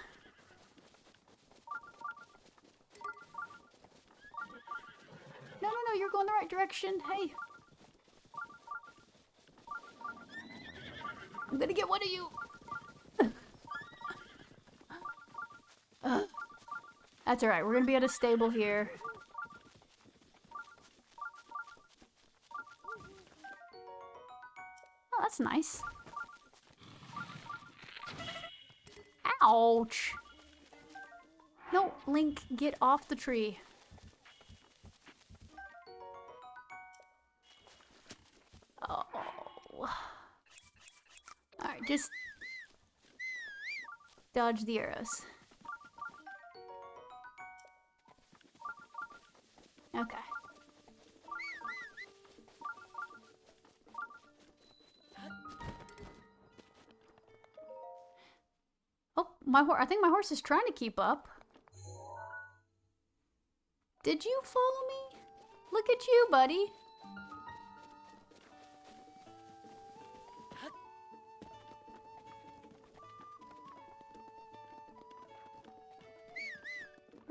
No, you're going the right direction. Hey. I'm gonna get one of you. That's alright, we're gonna be at a stable here. Oh, that's nice. Ouch! No, Link, get off the tree. Oh. Alright, just dodge the arrows. Okay. Oh, I think my horse is trying to keep up. Did you follow me? Look at you, buddy.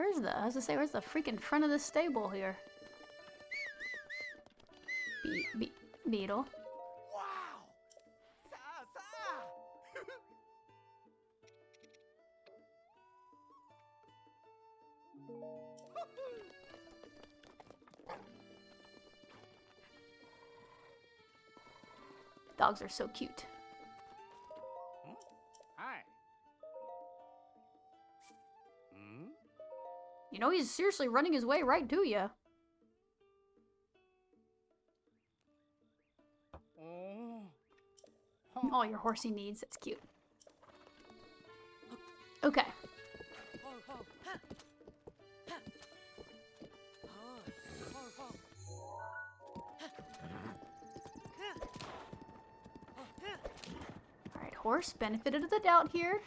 I was gonna say, where's the freaking front of the stable here? Beetle. Wow! Sa sa! Dogs are so cute. Hi. Hmm? You know, he's seriously running his way right to you. Oh. All your horsey needs. That's cute. Okay. Ho, ho, ha. Ha. Ho, ho, ho. Ha. Ha. Ho, ha. Alright, horse. Benefit of the doubt here.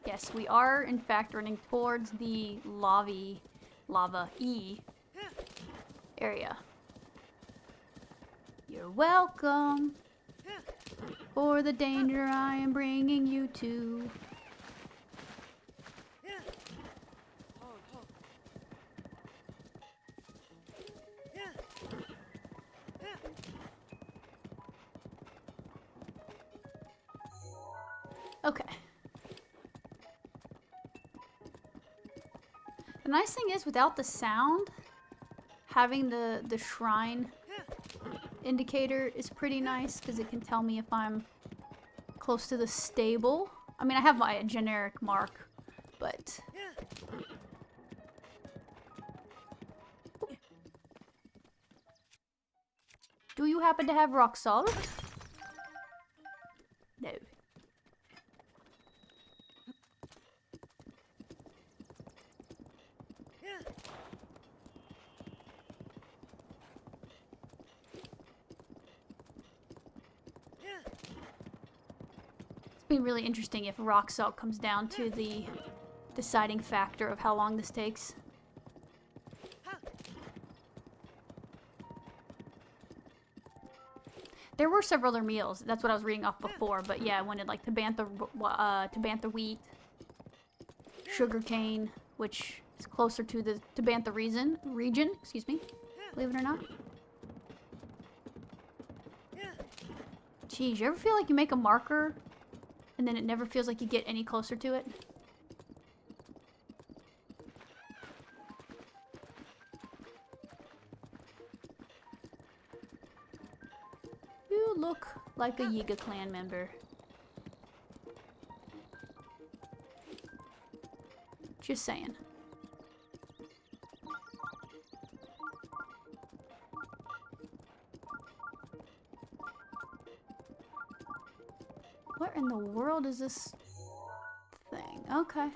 Yes, we are, in fact, running towards the lava E area. You're welcome for the danger I am bringing you to. Ho, ho. Ha. Ha. Okay. The nice thing is, without the sound, having the shrine indicator is pretty nice because it can tell me if I'm close to the stable. I mean, I have my generic mark, but... Do you happen to have rock salt? No. It's been really interesting if rock salt comes down to the deciding factor of how long this takes. There were several other meals. That's what I was reading off before. But yeah, I wanted like Tabantha wheat, sugarcane, which is closer to the Tabantha region. Excuse me. Believe it or not. Geez, you ever feel like you make a marker and then it never feels like you get any closer to it? You look like a Yiga clan member. Just saying. What in the world is this thing? Okay.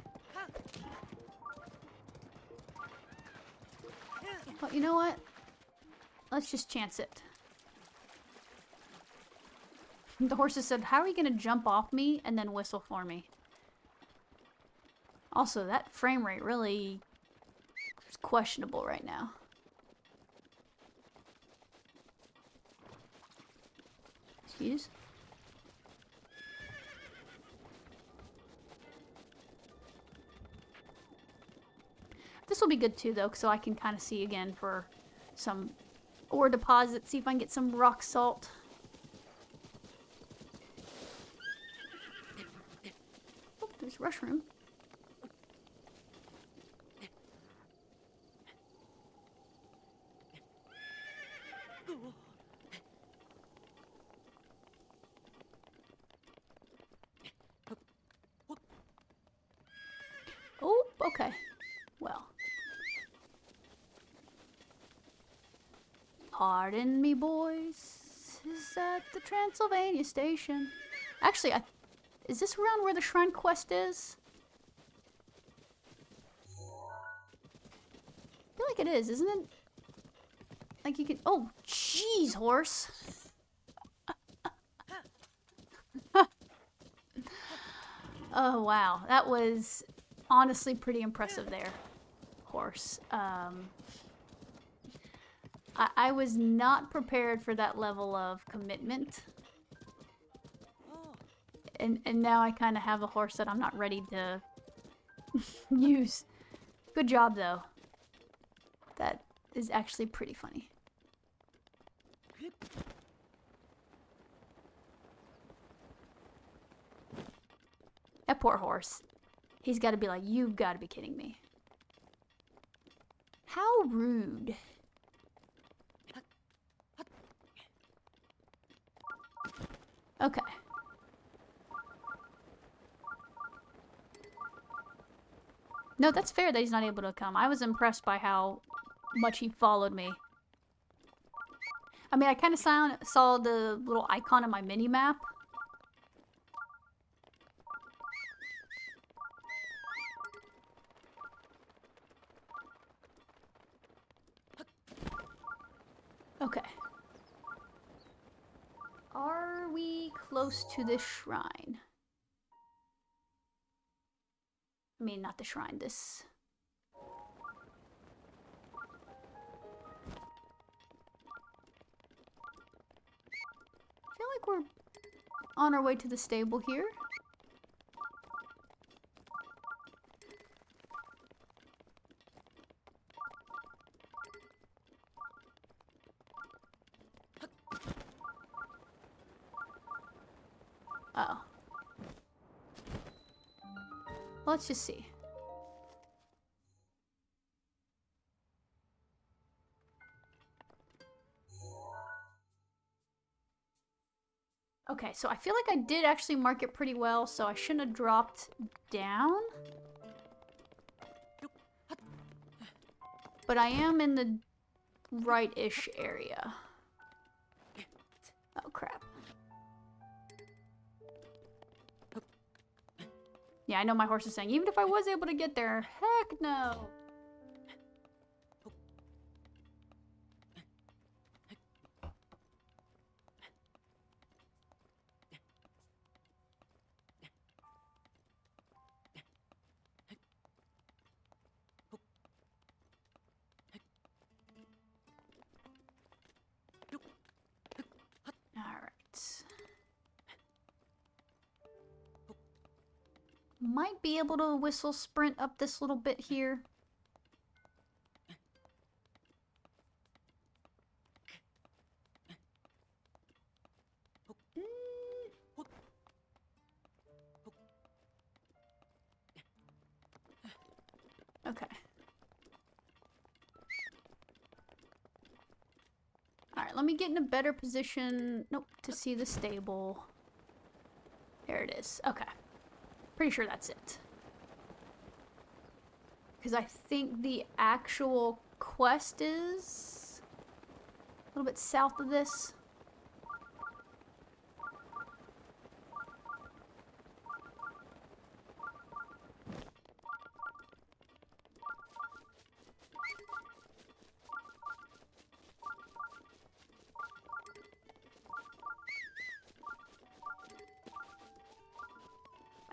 Well, you know what? Let's just chance it. The horses said, how are you going to jump off me and then whistle for me? Also, that frame rate really is questionable right now. Excuse? This will be good too, though, so I can kind of see again for some ore deposits, see if I can get some rock salt. Oh, there's Rushroom. Oh, okay. Well. Pardon me, boys. Is that the Transylvania station? Actually, is this around where the Shrine Quest is? I feel like it is, isn't it? Like you can... Oh, jeez, horse. Oh, wow. That was honestly pretty impressive there, horse. I was not prepared for that level of commitment. And now I kind of have a horse that I'm not ready to use. Good job, though. That is actually pretty funny. That poor horse. He's got to be like, you've got to be kidding me. How rude. Okay. No, that's fair that he's not able to come. I was impressed by how much he followed me. I mean, I kind of saw the little icon on my mini-map. Okay. Are we close to this shrine? I mean, not the shrine, this... I feel like we're on our way to the stable here. Uh-oh. Let's just see. Okay, so I feel like I did actually mark it pretty well, so I shouldn't have dropped down. But I am in the right-ish area. Oh, crap. Yeah, I know my horse is saying, even if I was able to get there, heck no. Might be able to whistle sprint up this little bit here. Okay. Alright, let me get in a better position. Nope, to see the stable. There it is. Okay. Pretty sure that's it. Because I think the actual quest is a little bit south of this.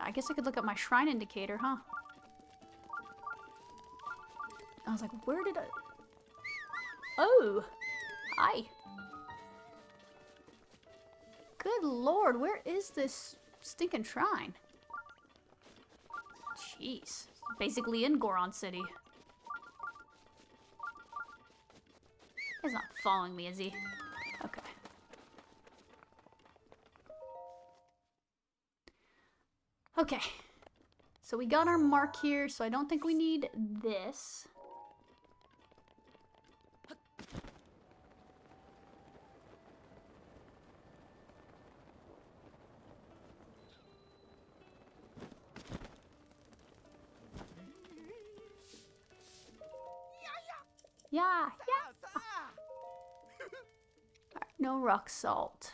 I guess I could look up my shrine indicator, huh? I was like, where did I... Oh! Hi! Good lord, where is this stinking shrine? Jeez. Basically in Goron City. He's not following me, is he? Okay. Okay, so we got our mark here, so I don't think we need this. Yeah. Alright, no rock salt.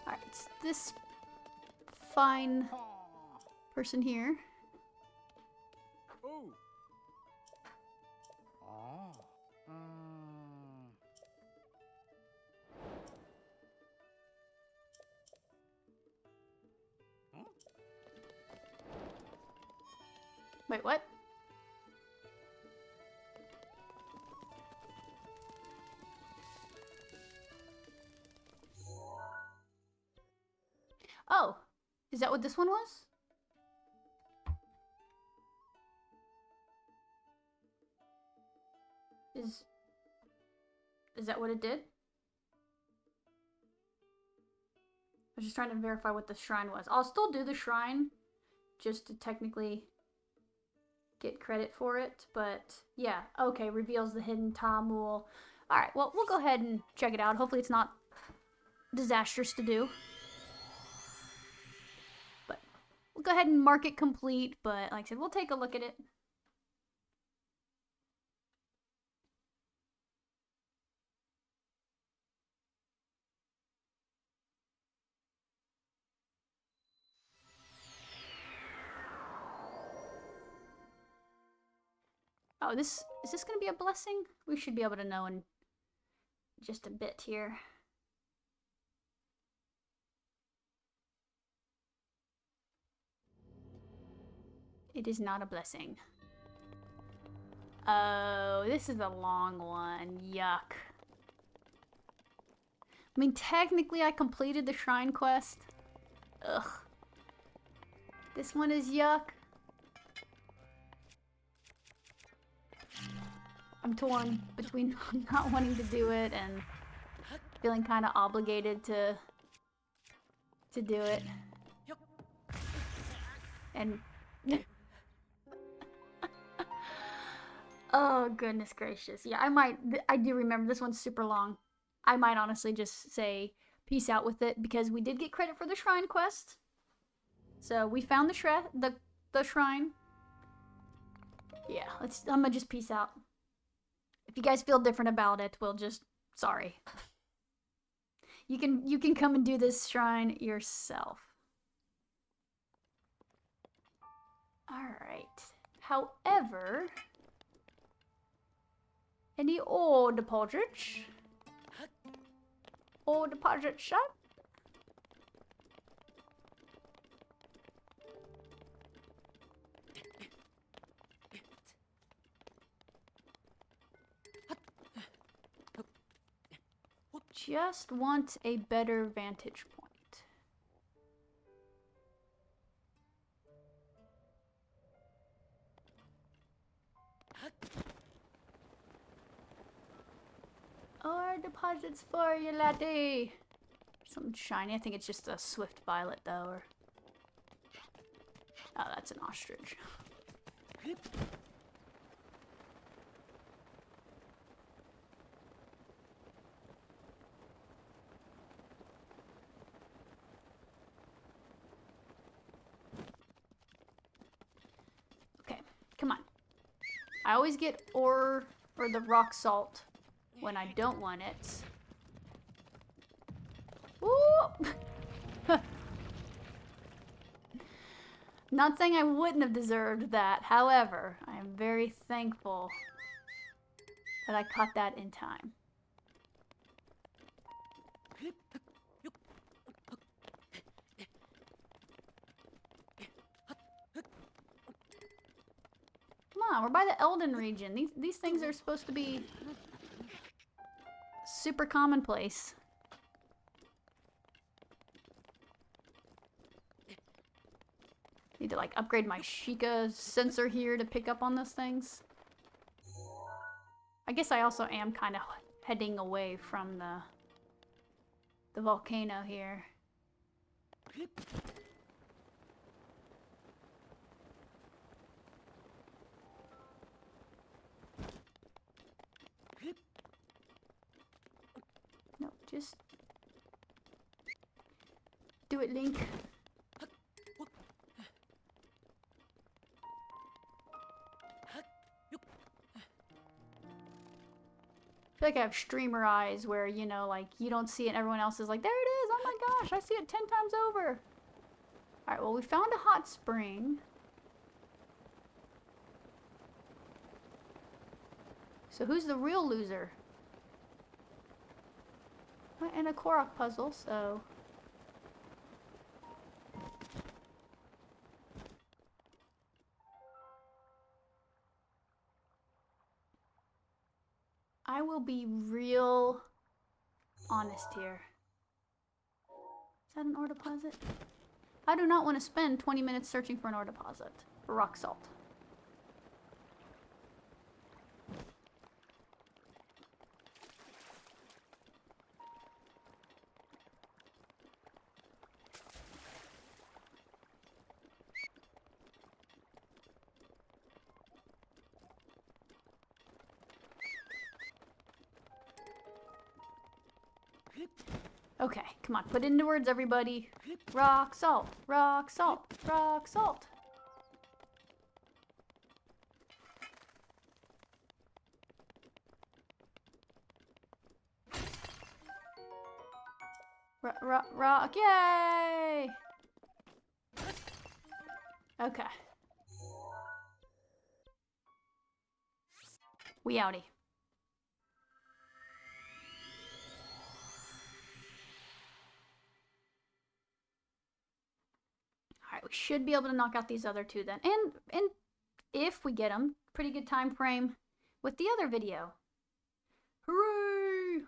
Alright, it's this fine person here. Oh. Oh. Wait, what? Oh, is that what this one was? Is that what it did? I was just trying to verify what the shrine was. I'll still do the shrine just to technically get credit for it, but yeah, okay, reveals the hidden Tamul. Alright, well, we'll go ahead and check it out. Hopefully it's not disastrous to do. But we'll go ahead and mark it complete, but like I said, we'll take a look at it. Oh, is this gonna be a blessing? We should be able to know in just a bit here. It is not a blessing. Oh, this is a long one. Yuck. I mean, technically I completed the shrine quest. Ugh. This one is yuck. I'm torn between not wanting to do it and feeling kind of obligated to do it. And oh goodness gracious. Yeah, I do remember this one's super long. I might honestly just say peace out with it because we did get credit for the shrine quest. So we found the shrine. Yeah, I'm gonna just peace out. If you guys feel different about it, we'll just, sorry. You can come and do this shrine yourself. Alright. However, any ore deposits? Ore deposit shop? Just want a better vantage point. Ore deposits for you, laddie. Something shiny. I think it's just a swift violet, though. Or oh, that's an ostrich. Come on. I always get ore or the rock salt when I don't want it. Woo! Not saying I wouldn't have deserved that. However, I am very thankful that I caught that in time. Come on, we're by the Elden region. These things are supposed to be super commonplace. Need to like upgrade my Sheikah sensor here to pick up on those things. I guess I also am kind of heading away from the volcano here. No, just do it, Link. I feel like I have streamer eyes where, you know, like, you don't see it and everyone else is like, there it is, oh my gosh, I see it 10 times over. Alright, well, we found a hot spring. So who's the real loser? And a Korok puzzle, so... I will be real honest here. Is that an ore deposit? I do not want to spend 20 minutes searching for an ore deposit. For rock salt. Okay, come on, put it into words, everybody. Rock salt, rock salt, rock salt. Rock, yay! Okay. We outie. Alright, we should be able to knock out these other two then. And if we get them, pretty good time frame with the other video. Hooray!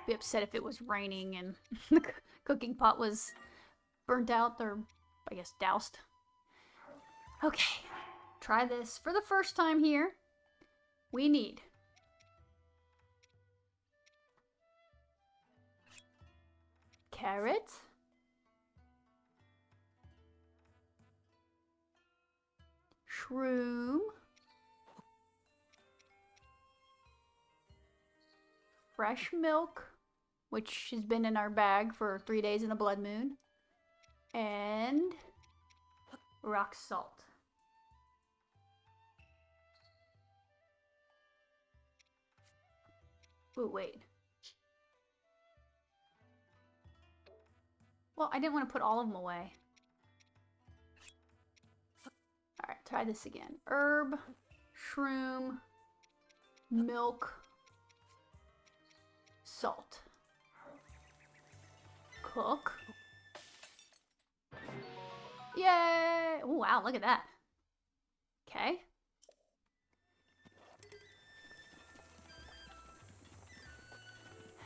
Be upset if it was raining and the cooking pot was burnt out or, I guess, doused. Okay, try this for the first time here. We need carrot, shroom, fresh milk, which has been in our bag for 3 days in a blood moon, and rock salt. Ooh, wait. Well, I didn't want to put all of them away. Alright, try this again. Herb, shroom, milk, salt. Cook. Yay! Oh, wow, look at that. Okay.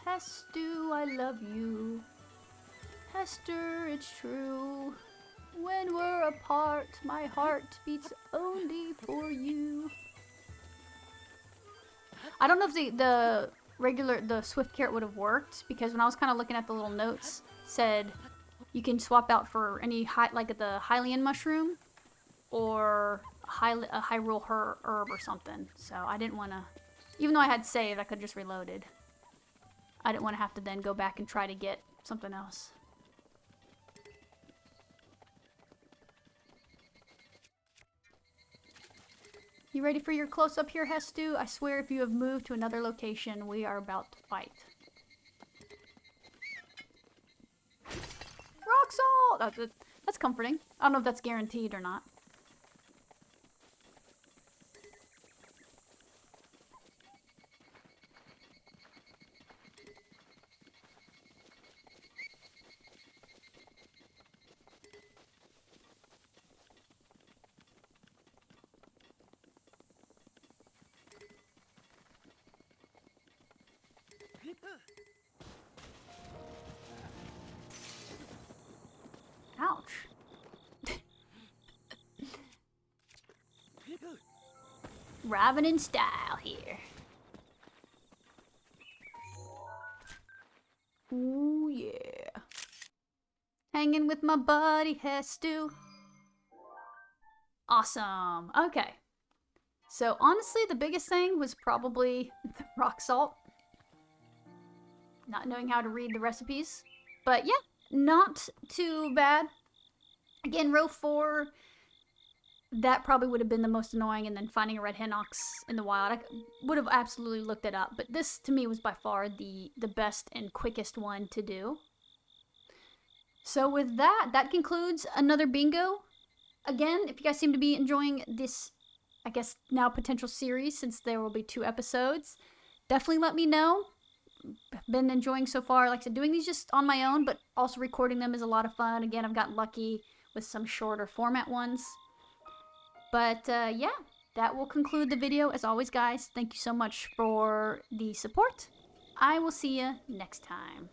Hester, I love you. Hester, it's true. When we're apart, my heart beats only for you. I don't know if the swift carrot would have worked, because when I was kind of looking at the little notes, said you can swap out for any like the Hylian mushroom or a Hyrule herb or something. So I didn't want to, even though I had saved, I could just reloaded. I didn't want to have to then go back and try to get something else. You ready for your close-up here, Hestu? I swear if you have moved to another location, we are about to fight. Rock salt! That's comforting. I don't know if that's guaranteed or not. Ouch. Ravening style here. Ooh, yeah. Hanging with my buddy Hestu. Awesome. Okay. So honestly, the biggest thing was probably the rock salt. Not knowing how to read the recipes. But yeah, not too bad. Again, row 4, that probably would have been the most annoying, and then finding a red Hinox in the wild. I would have absolutely looked it up, but this to me was by far the best and quickest one to do. So with that concludes another bingo. Again, if you guys seem to be enjoying this I guess now potential series, since there will be 2 episodes. Definitely let me know. Been enjoying so far. Like I said, doing these just on my own, but also recording them is a lot of fun. Again, I've gotten lucky with some shorter format ones. But yeah, that will conclude the video. As always, guys, thank you so much for the support. I will see you next time.